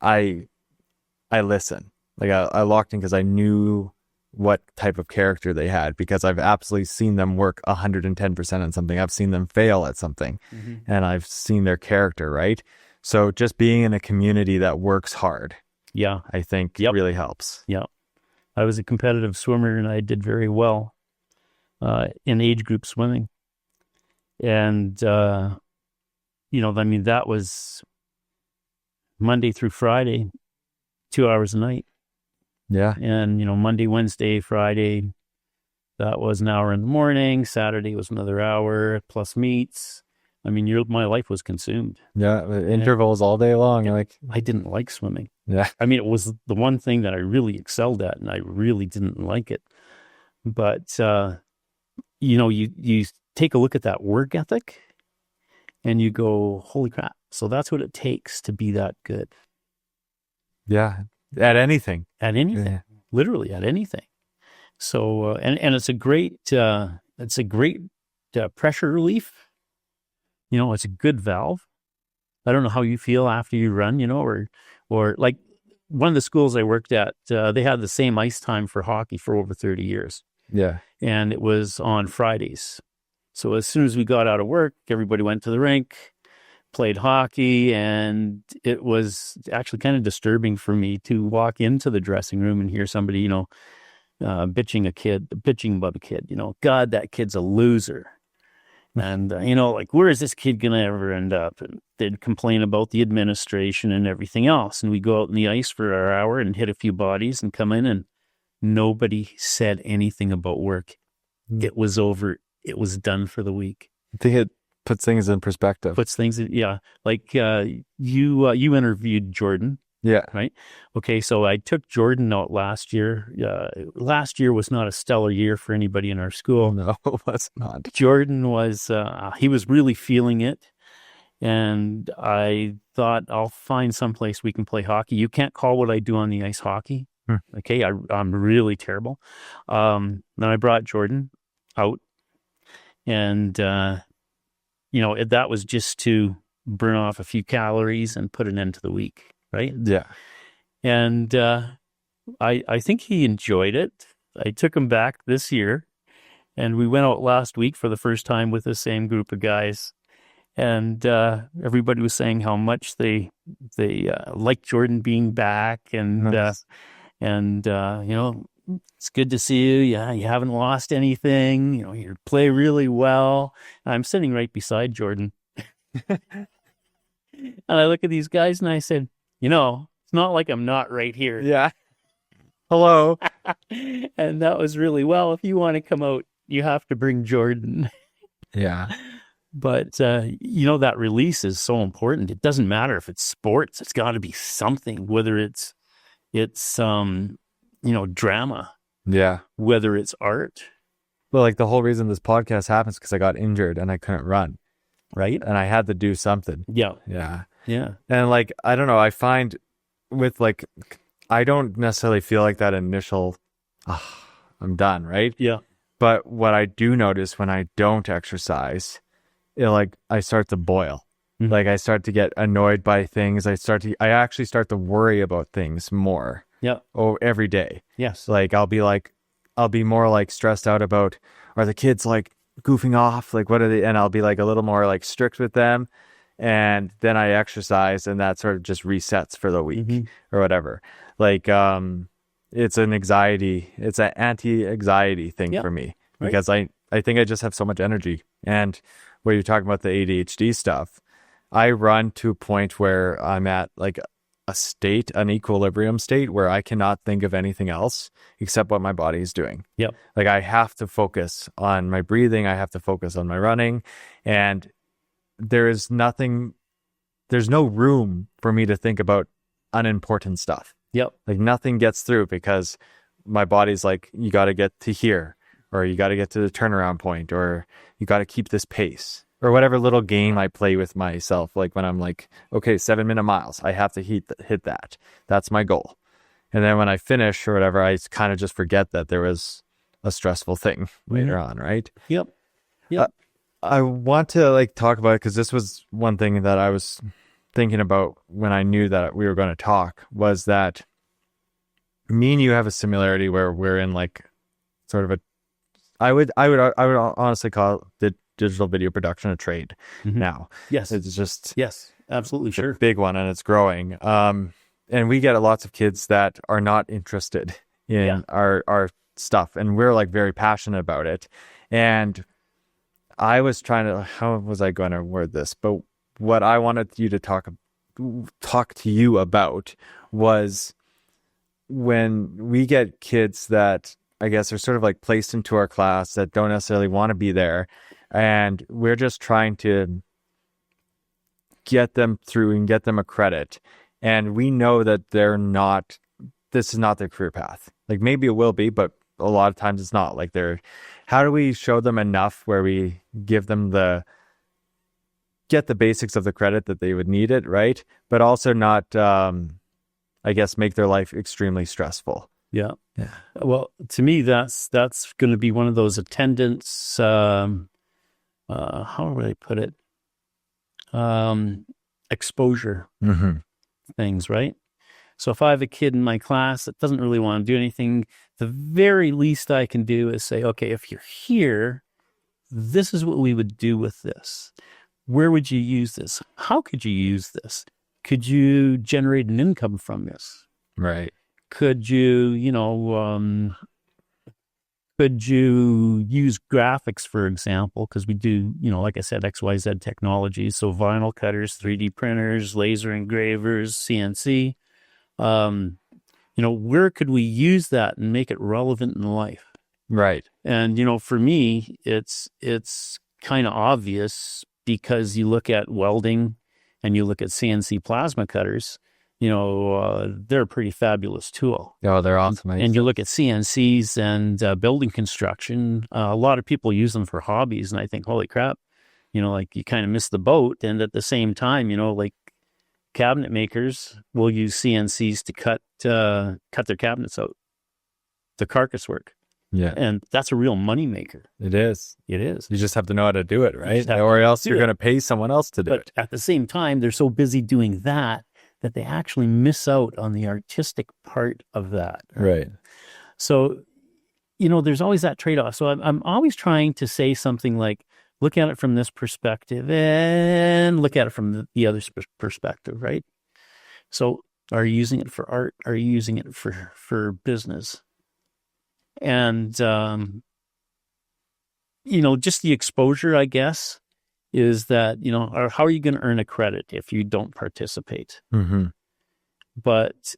I listen. Like I locked in because I knew what type of character they had, because I've absolutely seen them work 110% on something. I've seen them fail at something, and I've seen their character, right? So just being in a community that works hard, I think really helps. Yeah. I was a competitive swimmer, and I did very well in age group swimming. And, that was Monday through Friday, 2 hours a night. Yeah. And, Monday, Wednesday, Friday, that was an hour in the morning. Saturday was another hour plus meets. I mean, my life was consumed. Yeah. Intervals all day long. I didn't like swimming. Yeah. I mean, it was the one thing that I really excelled at, and I really didn't like it. But, you take a look at that work ethic and you go, holy crap. So that's what it takes to be that good. Yeah. At anything. Yeah. Literally at anything. So, and it's a great pressure relief. It's a good valve. I don't know how you feel after you run, or like one of the schools I worked at, they had the same ice time for hockey for over 30 years. Yeah. And it was on Fridays. So as soon as we got out of work, everybody went to the rink, played hockey, and it was actually kind of disturbing for me to walk into the dressing room and hear somebody, bitching about a kid, God, that kid's a loser. And, like, where is this kid going to ever end up? And they'd complain about the administration and everything else. And we go out on the ice for our hour and hit a few bodies and come in, and nobody said anything about work. It was over. It was done for the week. I think it puts things in perspective. Like you interviewed Jordan. Yeah. Right. Okay. So I took Jordan out last year. Last year was not a stellar year for anybody in our school. No, it was not. Jordan was, he was really feeling it. And I thought I'll find someplace we can play hockey. You can't call what I do on the ice hockey. Okay. I'm really terrible. Then I brought Jordan out, and, that was just to burn off a few calories and put an end to the week. Right. Yeah. And, I think he enjoyed it. I took him back this year, and we went out last week for the first time with the same group of guys. And everybody was saying how much they liked Jordan being back, and Nice. It's good to see you. Yeah, you haven't lost anything. You play really well. I'm sitting right beside Jordan, and I look at these guys and I said, it's not like I'm not right here. Yeah. Hello. And that was really, well, if you want to come out, you have to bring Jordan. Yeah. But, that release is so important. It doesn't matter if it's sports. It's got to be something, whether it's drama, Yeah. whether it's art, Well, like the whole reason this podcast happens because I got injured and I couldn't run, right? and I had to do something. Yeah. Yeah. Yeah. And like, I don't know, I find with like, I don't necessarily feel like that initial, I'm done, right? Yeah. But what I do notice when I don't exercise, I start to boil. Mhm. Like I start to get annoyed by things. I actually start to worry about things more. Yeah. Every day. Yes. Like I'll be more like stressed out about, are the kids like goofing off? Like what are they? And I'll be like a little more like strict with them. And then I exercise, and that sort of just resets for the week or whatever. Like, it's an anti-anxiety thing for me, because I think I just have so much energy. And where you're talking about the ADHD stuff, I run to a point where I'm at like an equilibrium state where I cannot think of anything else except what my body is doing. Yep. Like I have to focus on my breathing. I have to focus on my running, and there's no room for me to think about unimportant stuff. Yep. Like nothing gets through because my body's like, you got to get to here, or you got to get to the turnaround point, or you got to keep this pace, or whatever little game I play with myself. Like when I'm like, okay, 7-minute miles, I have to hit that. That's my goal. And then when I finish or whatever, I kind of just forget that there was a stressful thing later on. Right. Yep. Yep. I want to like talk about it because this was one thing that I was thinking about when I knew that we were going to talk, was that me and you have a similarity where we're in like sort of I would honestly call the digital video production a trade now. Yes. It's just, yes, absolutely. Sure. a big one, and it's growing. And we get lots of kids that are not interested in our stuff, and we're like very passionate about it. And I was how was I going to word this? But what I wanted you to talk to you about was when we get kids that I guess are sort of like placed into our class that don't necessarily want to be there, and we're just trying to get them through and get them a credit. And we know that this is not their career path. Like maybe it will be, but a lot of times it's not. Like how do we show them enough where we give them get the basics of the credit that they would need it, right? But also not, I guess, make their life extremely stressful. Yeah. Yeah. Well, to me, that's going to be one of those attendance, how would I put it? Exposure things, right? So if I have a kid in my class that doesn't really want to do anything, the very least I can do is say, okay, if you're here, this is what we would do with this. Where would you use this? How could you use this? Could you generate an income from this? Right. Could you, could you use graphics, for example? Because we do, like I said, XYZ technologies. So vinyl cutters, 3D printers, laser engravers, CNC. Where could we use that and make it relevant in life? Right. And, for me, it's kind of obvious, because you look at welding and you look at CNC plasma cutters, they're a pretty fabulous tool. Oh, they're awesome. And you look at CNCs and building construction, a lot of people use them for hobbies. And I think, holy crap, like you kind of miss the boat. And at the same time, like cabinet makers will use CNCs to cut their cabinets out, the carcass work. Yeah. And that's a real money maker. It is. It is. You just have to know how to do it, right? Or else you're going to pay someone else to do it. But at the same time, they're so busy doing that they actually miss out on the artistic part of that. Right. So, there's always that trade-off. So I'm always trying to say something like, look at it from this perspective and look at it from the other perspective, right? So are you using it for art? Are you using it for business? And, just the exposure, I guess, is that, or how are you going to earn a credit if you don't participate? Mm-hmm. But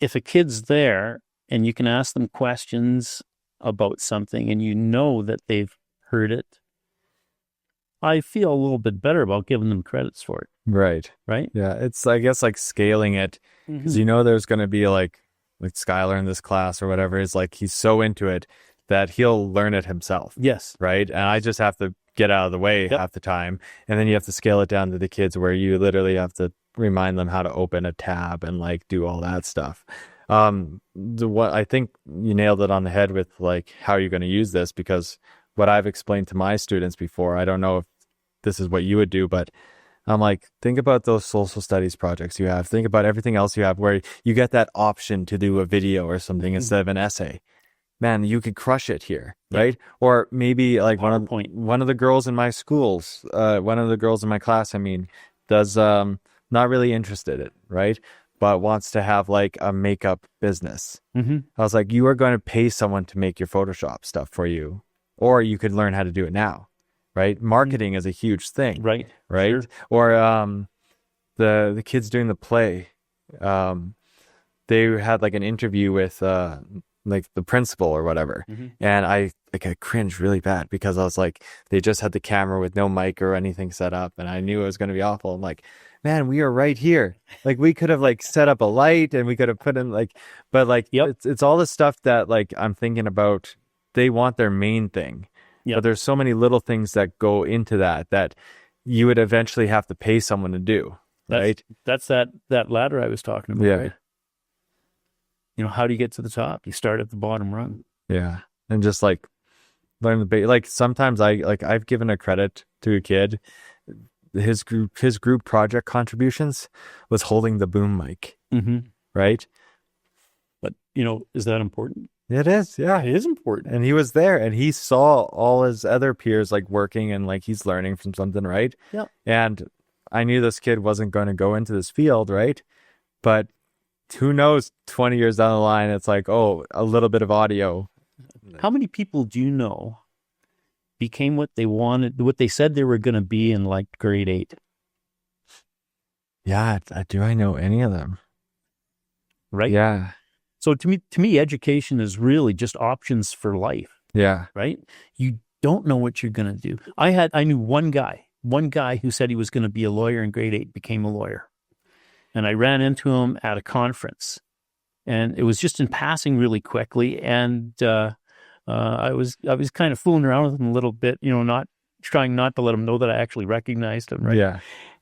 if a kid's there and you can ask them questions about something and that they've heard it, I feel a little bit better about giving them credits for it. Right. Right? Yeah. It's, I guess, like scaling it, because there's going to be like Skylar in this class or whatever is like, he's so into it that he'll learn it himself. Yes. Right. And I just have to get out of the way half the time. And then you have to scale it down to the kids where you literally have to remind them how to open a tab and like do all that stuff. What I think you nailed it on the head with like, how you're going to use this, because what I've explained to my students before, I don't know if this is what you would do, but I'm like, think about those social studies projects you have. Think about everything else you have where you get that option to do a video or something instead of an essay. Man, you could crush it here, right? Or maybe like one of the girls in my schools, one of the girls in my class, does not really interested in it, right? But wants to have like a makeup business. I was like, you are going to pay someone to make your Photoshop stuff for you, or you could learn how to do it now, right? Marketing is a huge thing, right? Sure. Or the kids doing the play, they had like an interview with like the principal or whatever, and I cringed really bad because I was like, they just had the camera with no mic or anything set up, and I knew it was going to be awful. I'm like, man, we are right here. Like we could have like set up a light and we could have put in like, but like it's all the stuff that like I'm thinking about. They want their main thing, but there's so many little things that go into that you would eventually have to pay someone to do. Right? That's that ladder I was talking about. Yeah. Right? How do you get to the top? You start at the bottom rung. Yeah. And just like learn the base. Like sometimes I've given a credit to a kid. His group project contributions was holding the boom mic. Right. But is that important? It is. Yeah. It is important. And he was there and he saw all his other peers like working and like he's learning from something. Right. Yeah. And I knew this kid wasn't going to go into this field. Right. But who knows, 20 years down the line, it's like, oh, a little bit of audio. How many people do you know became what they wanted, what they said they were going to be in like grade 8? Yeah. Do I know any of them? Right. Yeah. So to me, education is really just options for life. Yeah. Right. You don't know what you're going to do. I knew one guy who said he was going to be a lawyer in grade 8, became a lawyer. And I ran into him at a conference, and it was just in passing really quickly. And I was kind of fooling around with him a little bit, not trying not to let him know that I actually recognized him. Right. Yeah.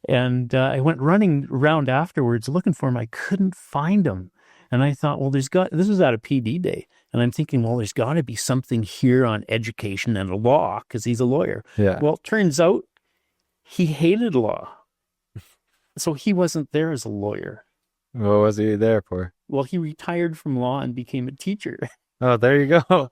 And I went running around afterwards looking for him. I couldn't find him. And I thought, well, this was at a PD day. And I'm thinking, well, there's got to be something here on education and law because he's a lawyer. Yeah. Well, it turns out he hated law. So he wasn't there as a lawyer. What was he there for? Well, he retired from law and became a teacher. Oh, there you go.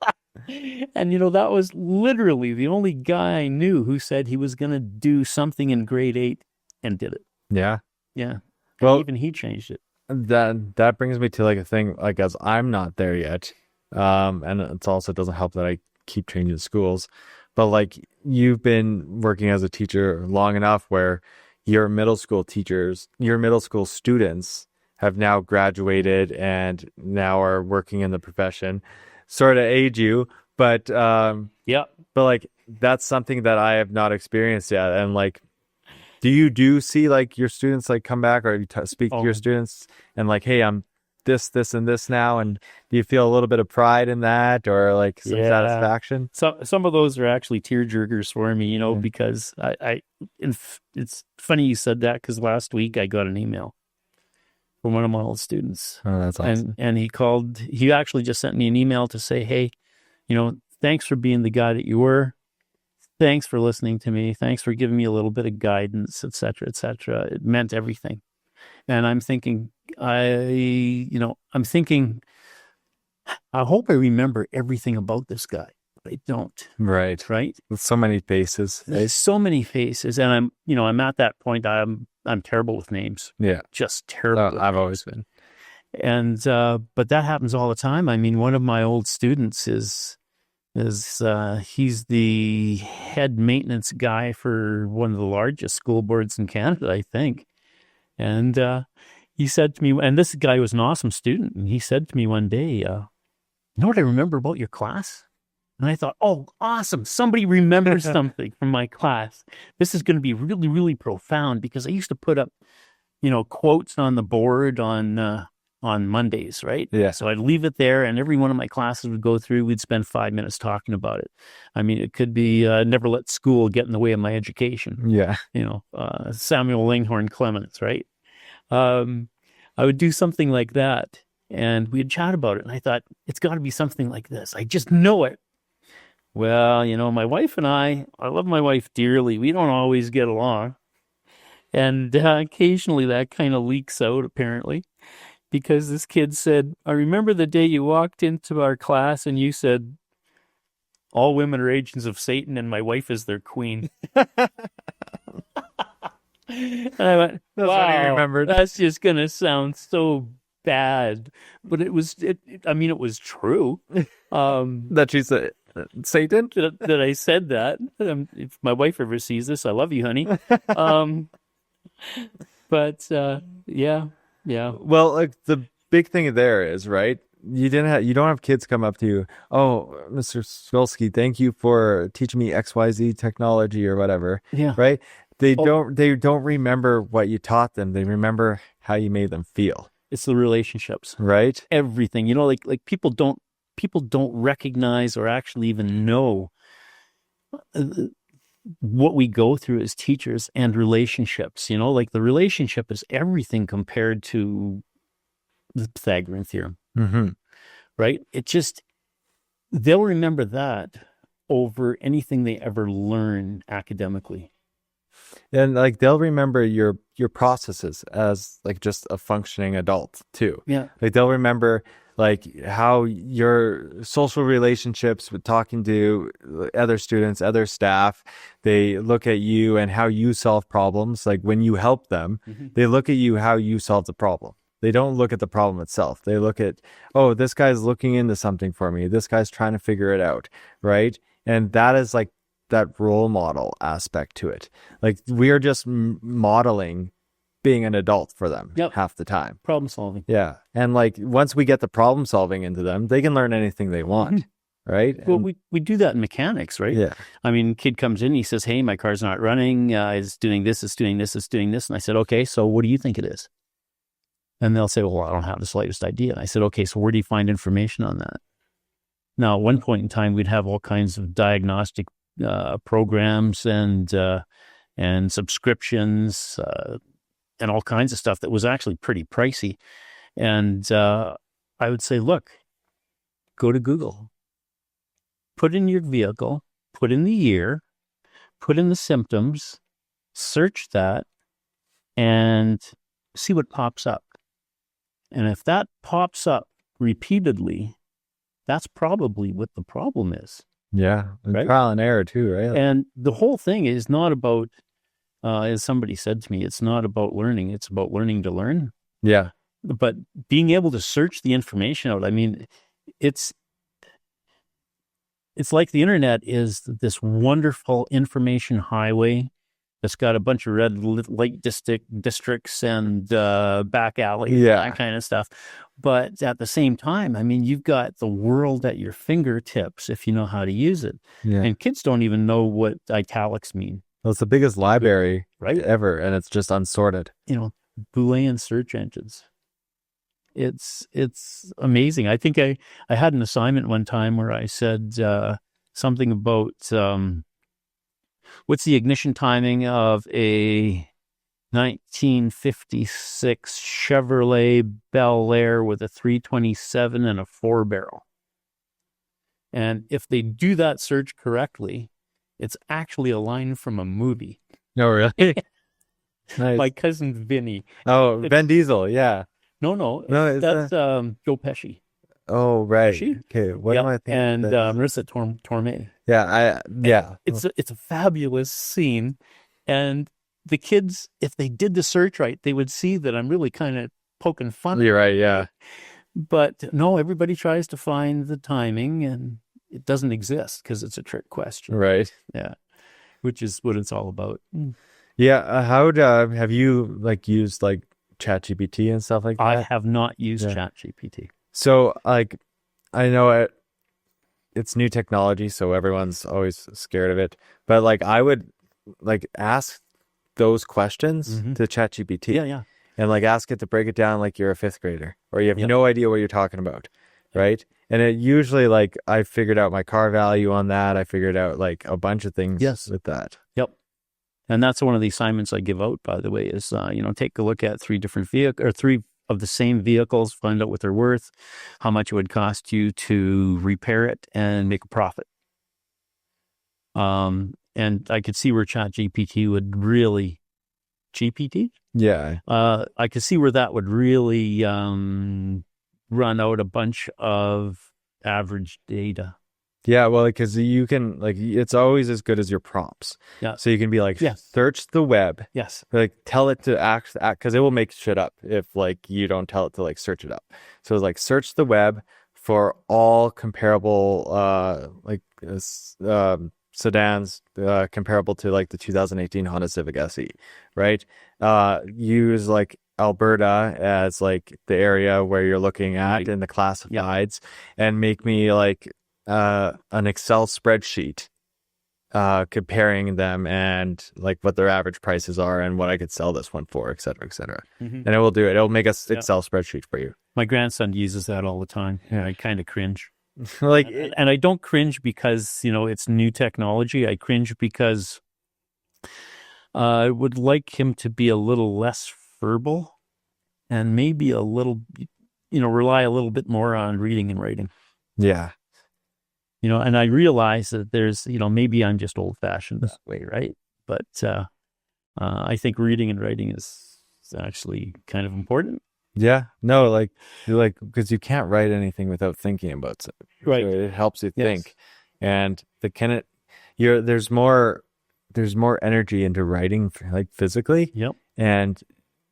And, that was literally the only guy I knew who said he was going to do something in grade 8 and did it. Yeah. Yeah. Well, even he changed it. That brings me to like a thing, like as I'm not there yet. And it also doesn't help that I keep changing schools, but like you've been working as a teacher long enough where your middle school students have now graduated and now are working in the profession, sort of age you, but but like that's something that I have not experienced yet. And like, do you see like your students like come back or you speak to your students and like, hey, I'm this, and this now, and do you feel a little bit of pride in that, or like some satisfaction? Some of those are actually tearjerkers for me, because it's funny you said that, because last week I got an email from one of my old students. Oh, that's awesome. And he actually just sent me an email to say, hey, thanks for being the guy that you were. Thanks for listening to me. Thanks for giving me a little bit of guidance, et cetera, et cetera. It meant everything. And I'm thinking, I hope I remember everything about this guy. But I don't. Right. With so many faces. There's so many faces. And I'm at that point, I'm terrible with names. Yeah. Just terrible. I've always been. And, but that happens all the time. I mean, one of my old students is he's the head maintenance guy for one of the largest school boards in Canada, I think. And he said to me, and this guy was an awesome student, and he said to me one day, you know what I remember about your class? And I thought, oh, awesome. Somebody remembers something from my class. This is going to be really, really profound, because I used to put up, quotes on the board on Mondays, right? Yeah. So I'd leave it there, and every one of my classes would go through. We'd spend 5 minutes talking about it. I mean, it could be never let school get in the way of my education. Yeah. Samuel Langhorne Clemens, right? I would do something like that, and we'd chat about it. And I thought, it's got to be something like this. I just know it. Well, my wife and I love my wife dearly. We don't always get along. And occasionally that kind of leaks out, apparently. Because this kid said, I remember the day you walked into our class and you said, all women are agents of Satan and my wife is their queen. And I went, That's wow, what he remembered. That's just going to sound so bad. But it was true. That you said Satan? that I said that. If my wife ever sees this, I love you, honey. But yeah. Well, like the big thing there is, right? You don't have kids come up to you. Oh, Mr. Skulsky, thank you for teaching me XYZ technology or whatever. Yeah. Right? They don't remember what you taught them. They remember how you made them feel. It's the relationships. Right? Everything. Like people don't recognize or actually even know what we go through as teachers and relationships. Like the relationship is everything compared to the Pythagorean theorem. Mm-hmm. Right? They'll remember that over anything they ever learn academically. And like they'll remember your processes as like just a functioning adult too. Yeah. Like they'll remember like how your social relationships with talking to other students, other staff, they look at you and how you solve problems. Like when you help them, they look at you, how you solve the problem. They don't look at the problem itself. They look at, oh, this guy's looking into something for me. This guy's trying to figure it out. Right. And that is like that role model aspect to it. Like we are just modeling being an adult for them half the time. Problem solving. Yeah. And like once we get the problem solving into them, they can learn anything they want. Right. Well, we do that in mechanics, right? Yeah. I mean, kid comes in, he says, hey, my car's not running. It's doing this, it's doing this, it's doing this. And I said, okay, so what do you think it is? And they'll say, well, I don't have the slightest idea. I said, okay, so where do you find information on that? Now, at one point in time, we'd have all kinds of diagnostic programs and subscriptions and all kinds of stuff that was actually pretty pricey. And I would say, look, go to Google, put in your vehicle, put in the year, put in the symptoms, search that, and see what pops up. And if that pops up repeatedly, that's probably what the problem is. Yeah. Right? Trial and error too, right? And the whole thing is not about, as somebody said to me, it's not about learning. It's about learning to learn. Yeah. But being able to search the information out, I mean, it's like the internet is this wonderful information highway that's got a bunch of red light districts and back alleys, that kind of stuff. But at the same time, I mean, you've got the world at your fingertips if you know how to use it. Yeah. And kids don't even know what italics mean. Well, it's the biggest library right? ever, and it's just unsorted. Boolean search engines. It's amazing. I think I had an assignment one time where I said something about what's the ignition timing of a 1956 Chevrolet Bel Air with a 327 and a 4-barrel. And if they do that search correctly, it's actually a line from a movie. No, really? Nice. My cousin Vinny. Oh, Vin Diesel, yeah. No, No, that's Joe Pesci. Oh, right. She? Okay, what Yep. am I thinking? And Marissa Tomei. Yeah, yeah. It's a fabulous scene, and the kids, if they did the search right, they would see that I'm really kind of poking fun. You're right, yeah. But no, everybody tries to find the timing, and it doesn't exist because it's a trick question. Right. Yeah, which is what it's all about. Yeah, how have you like used like ChatGPT and stuff like that? I have not used ChatGPT. So like, I know it's new technology, so everyone's always scared of it. But like, I would like ask those questions to ChatGPT. Yeah. And like ask it to break it down like you're a 5th grader or you have no idea what you're talking about, right? And it usually like I figured out my car value on that. I figured out like a bunch of things with that. Yep. And that's one of the assignments I give out, by the way, is take a look at 3 different vehicles or 3 of the same vehicles, find out what they're worth, how much it would cost you to repair it and make a profit. And I could see where ChatGPT would really GPT? Yeah. I could see where that would really run out a bunch of average data. Yeah, well, because you can like it's always as good as your prompts. Yeah. So you can be like, search the web. Yes. Like tell it to act because it will make shit up if like you don't tell it to like search it up. So it's like search the web for all comparable sedans comparable to like the 2018 Honda Civic SE, right? Use like Alberta as like the area where you're looking at in the classifieds and make me like an Excel spreadsheet comparing them and like what their average prices are and what I could sell this one for, et cetera, et cetera. And it will do it. It'll make a Excel spreadsheet for you. My grandson uses that all the time. Yeah, I kind of cringe. Like, and I don't cringe because, it's new technology. I cringe because I would like him to be a little less verbal and maybe a little, rely a little bit more on reading and writing. Yeah. And I realize that there's, maybe I'm just old fashioned that way, right? But I think reading and writing is actually kind of important. Yeah, no, like because you can't write anything without thinking about it. Right, so it helps you think, and there's more energy into writing like physically. Yep, and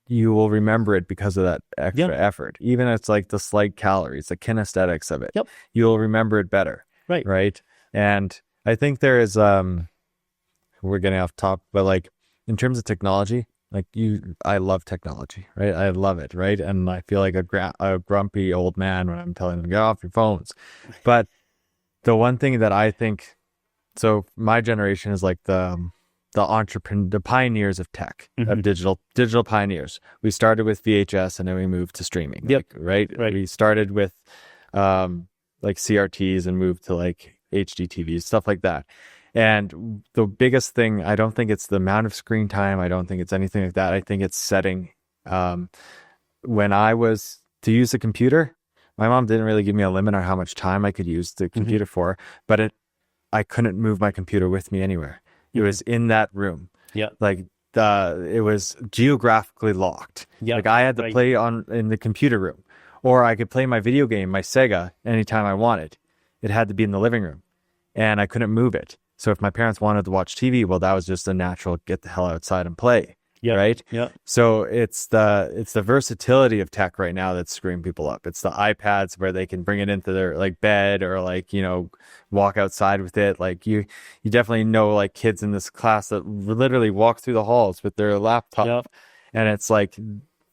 you will remember it because of that extra effort. Even if it's like the slight calories, the kinesthetics of it. Yep, you'll remember it better. Right, and I think there is we're getting off top, but like in terms of technology. Like I love technology, right? I love it, right? And I feel like a grumpy old man when I'm telling them, get off your phones. But the one thing that I think, so my generation is like the pioneers of tech, of digital pioneers. We started with VHS and then we moved to streaming, right? We started with like CRTs and moved to like HD TVs, stuff like that. And the biggest thing, I don't think it's the amount of screen time. I don't think it's anything like that. I think it's setting. When I was to use the computer, my mom didn't really give me a limit on how much time I could use the computer for, but I couldn't move my computer with me anywhere. It was in that room. Yeah. Like it was geographically locked. Yeah. Like I had to play in the computer room, or I could play my video game, my Sega, anytime I wanted. It had to be in the living room, and I couldn't move it. So if my parents wanted to watch TV, well, that was just a natural get the hell outside and play. Yeah. Right. Yeah. So it's the versatility of tech right now that's screwing people up. It's the iPads where they can bring it into their like bed or like, walk outside with it. Like you definitely know like kids in this class that literally walk through the halls with their laptop. And it's like,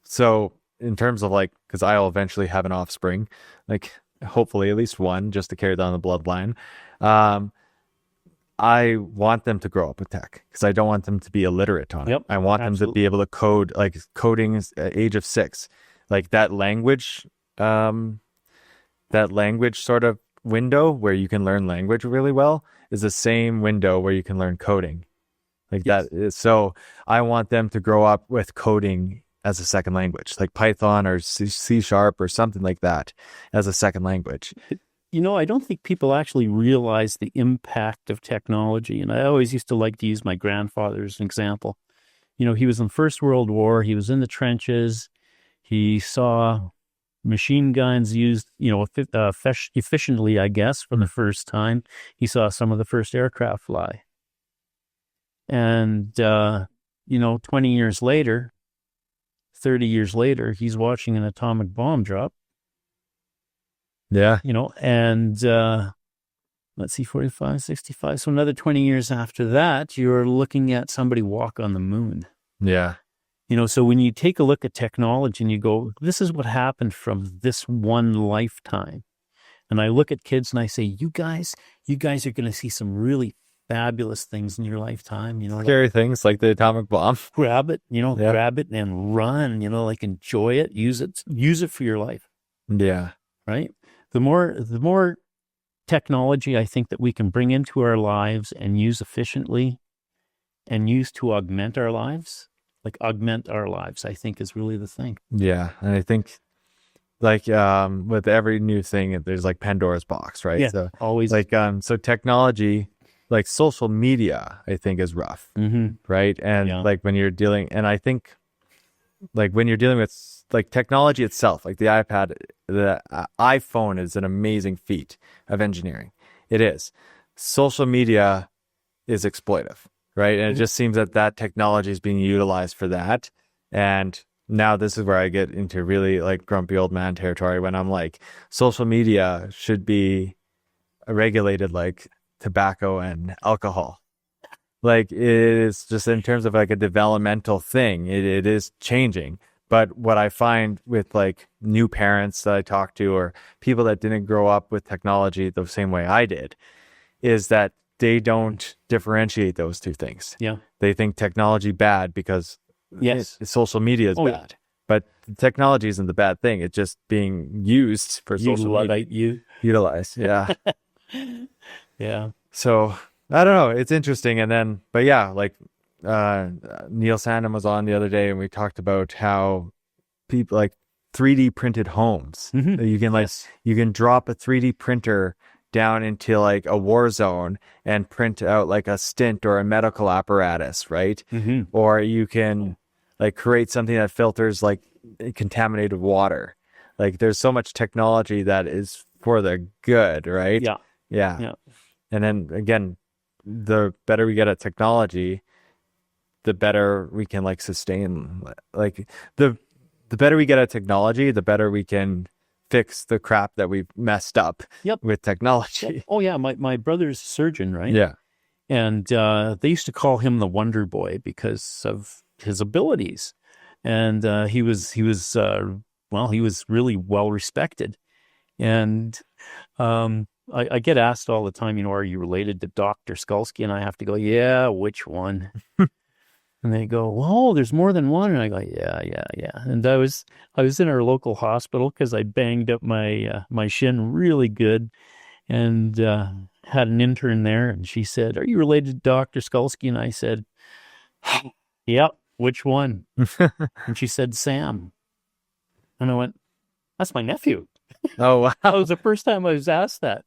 so in terms of like, cause I'll eventually have an offspring, like hopefully at least one just to carry down the bloodline. I want them to grow up with tech because I don't want them to be illiterate on it. I want them to be able to code, like coding is age of 6. Like that language that language sort of window where you can learn language really well is the same window where you can learn coding. Like Yes. that is, so I want them to grow up with coding as a second language, like Python or C Sharp or something like that as a second language. I don't think people actually realize the impact of technology. And I always used to like to use my grandfather as an example. He was in the First World War. He was in the trenches. He saw machine guns used, efficiently, I guess, for the first time. He saw some of the first aircraft fly. And, 20 years later, 30 years later, he's watching an atomic bomb drop. Yeah. And let's see, 45, 65. So another 20 years after that, you're looking at somebody walk on the moon. Yeah. So when you take a look at technology and you go, this is what happened from this one lifetime. And I look at kids and I say, you guys are going to see some really fabulous things in your lifetime. Scary things like the atomic bomb. Grab it, grab it and run, enjoy it, use it for your life. Yeah. Right. The more technology I think that we can bring into our lives and use efficiently and use to augment our lives, I think is really the thing. Yeah. And I think with every new thing, there's like Pandora's box, right? Yeah, So always. so technology, like social media, I think is rough, right? And when you're dealing, and I think when you're dealing with like technology itself, like the iPad, the iPhone is an amazing feat of engineering. It is. Social media is exploitive, right? And it just seems that technology is being utilized for that. And now this is where I get into really like grumpy old man territory when I'm like, social media should be regulated like tobacco and alcohol. Like it is just in terms of like a developmental thing, it is changing. But what I find with like new parents that I talk to or people that didn't grow up with technology the same way I did is that they don't differentiate those two things. Yeah. They think technology bad because social media is bad. But technology isn't the bad thing. It's just being used for social media. Utilized. Yeah. Yeah. So I don't know. It's interesting. And then, but yeah, like Neil Sandham was on the other day and we talked about how people like 3D printed homes. You can you can drop a 3D printer down into like a war zone and print out like a stent or a medical apparatus, right? Or you can like create something that filters like contaminated water. Like there's so much technology that is for the good, right? Yeah. And then again, the better we get at technology, the better we can like sustain, like the better we get at technology, the better we can fix the crap that we've messed up with technology. Yep. Oh yeah. My brother's a surgeon, right? Yeah. And they used to call him the Wonder Boy because of his abilities. And he was really well respected. And I get asked all the time, are you related to Dr. Skulsky? And I have to go, yeah, which one? And they go, well, there's more than one. And I go, yeah. And I was in our local hospital because I banged up my shin really good, and had an intern there. And she said, "Are you related to Dr. Skulsky?" And I said, "Yep. Which one?" And she said, "Sam." And I went, "That's my nephew." Oh, wow. That was the first time I was asked that.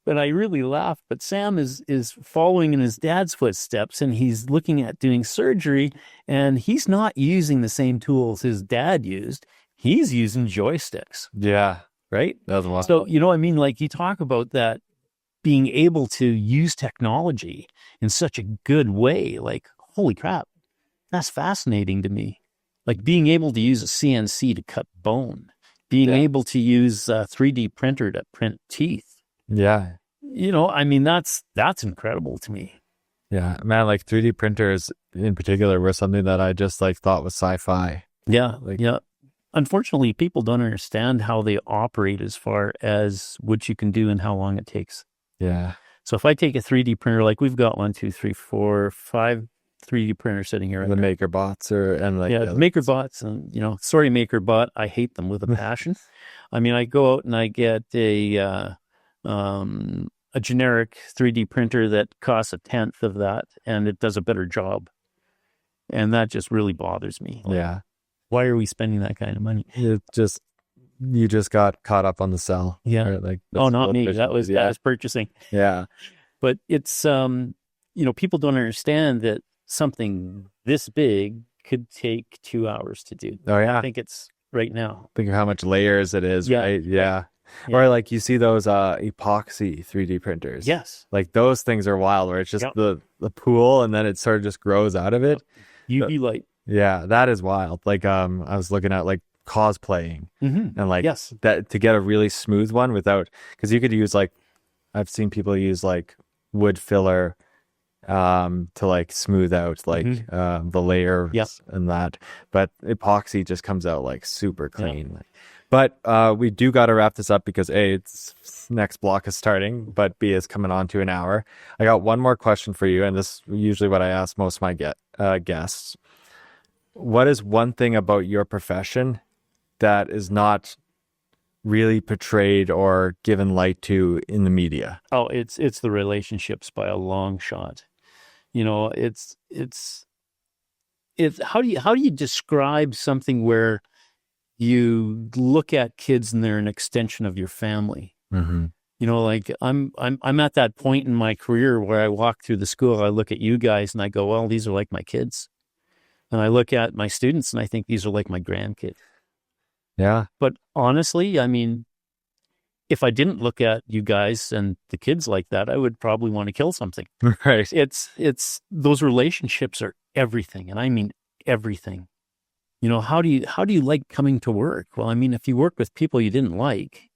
But I really laughed. But Sam is following in his dad's footsteps, and he's looking at doing surgery, and he's not using the same tools his dad used. He's using joysticks. Yeah. Right? That was a lot. So, like you talk about that, being able to use technology in such a good way, like, holy crap, that's fascinating to me. Like being able to use a CNC to cut bone, being able to use a 3D printer to print teeth. Yeah. That's incredible to me. Yeah, man, like 3D printers in particular were something that I just like thought was sci-fi. Yeah. Unfortunately, people don't understand how they operate as far as what you can do and how long it takes. Yeah. So if I take a 3D printer, like we've got 1, 2, 3, 4, 5, 3D printer sitting here. Right The there. maker bots and like Yeah, maker bots, and sorry, maker bot, I hate them with a passion. I mean, I go out and I get a generic 3D printer that costs a tenth of that, and it does a better job, and that just really bothers me. Yeah. Why are we spending that kind of money? You just got caught up on the sell. Yeah. Or like Oh, not me. That was purchasing. Yeah. But it's people don't understand that something this big could take 2 hours to do. Oh yeah. I think it's right now. Think of how much layers it is, Yeah. right? Yeah. Yeah. Or like you see those epoxy 3D printers. Yes. Like those things are wild where it's just the pool and then it sort of just grows out of it. UV light. Yeah, that is wild. Like I was looking at like cosplaying and like that to get a really smooth one without, because you could use like, I've seen people use like wood filler to like smooth out like the layers and that, but epoxy just comes out like super clean. But we do got to wrap this up because A, it's next block is starting, but B is coming on to an hour. I got one more question for you, and this is usually what I ask most of my guests. What is one thing about your profession that is not really portrayed or given light to in the media? Oh, it's the relationships by a long shot. It's how do you describe something where you look at kids and they're an extension of your family? Like I'm at that point in my career where I walk through the school, I look at you guys and I go, well, these are like my kids. And I look at my students and I think these are like my grandkids. Yeah. But honestly, I mean, if I didn't look at you guys and the kids like that, I would probably want to kill something. Right. It's those relationships are everything. And I mean, everything. How do you like coming to work? Well, I mean, if you work with people you didn't like,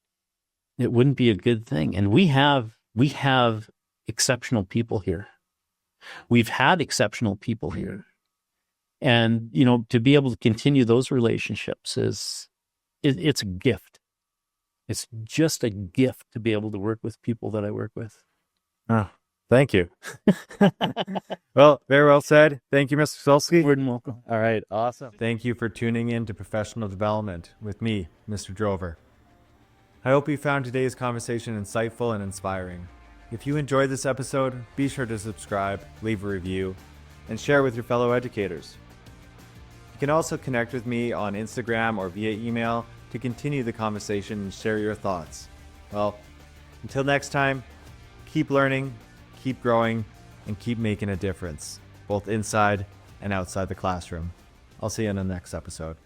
it wouldn't be a good thing. And we have exceptional people here. We've had exceptional people here. And, to be able to continue those relationships it's a gift. It's just a gift to be able to work with people that I work with. Oh, thank you. Well, very well said. Thank you, Mr. Skulsky. You're welcome. All right, awesome. Thank you for tuning in to Professional Development with me, Mr. Drover. I hope you found today's conversation insightful and inspiring. If you enjoyed this episode, be sure to subscribe, leave a review, and share with your fellow educators. You can also connect with me on Instagram or via email to continue the conversation and share your thoughts. Well, until next time, keep learning, keep growing, and keep making a difference, both inside and outside the classroom. I'll see you in the next episode.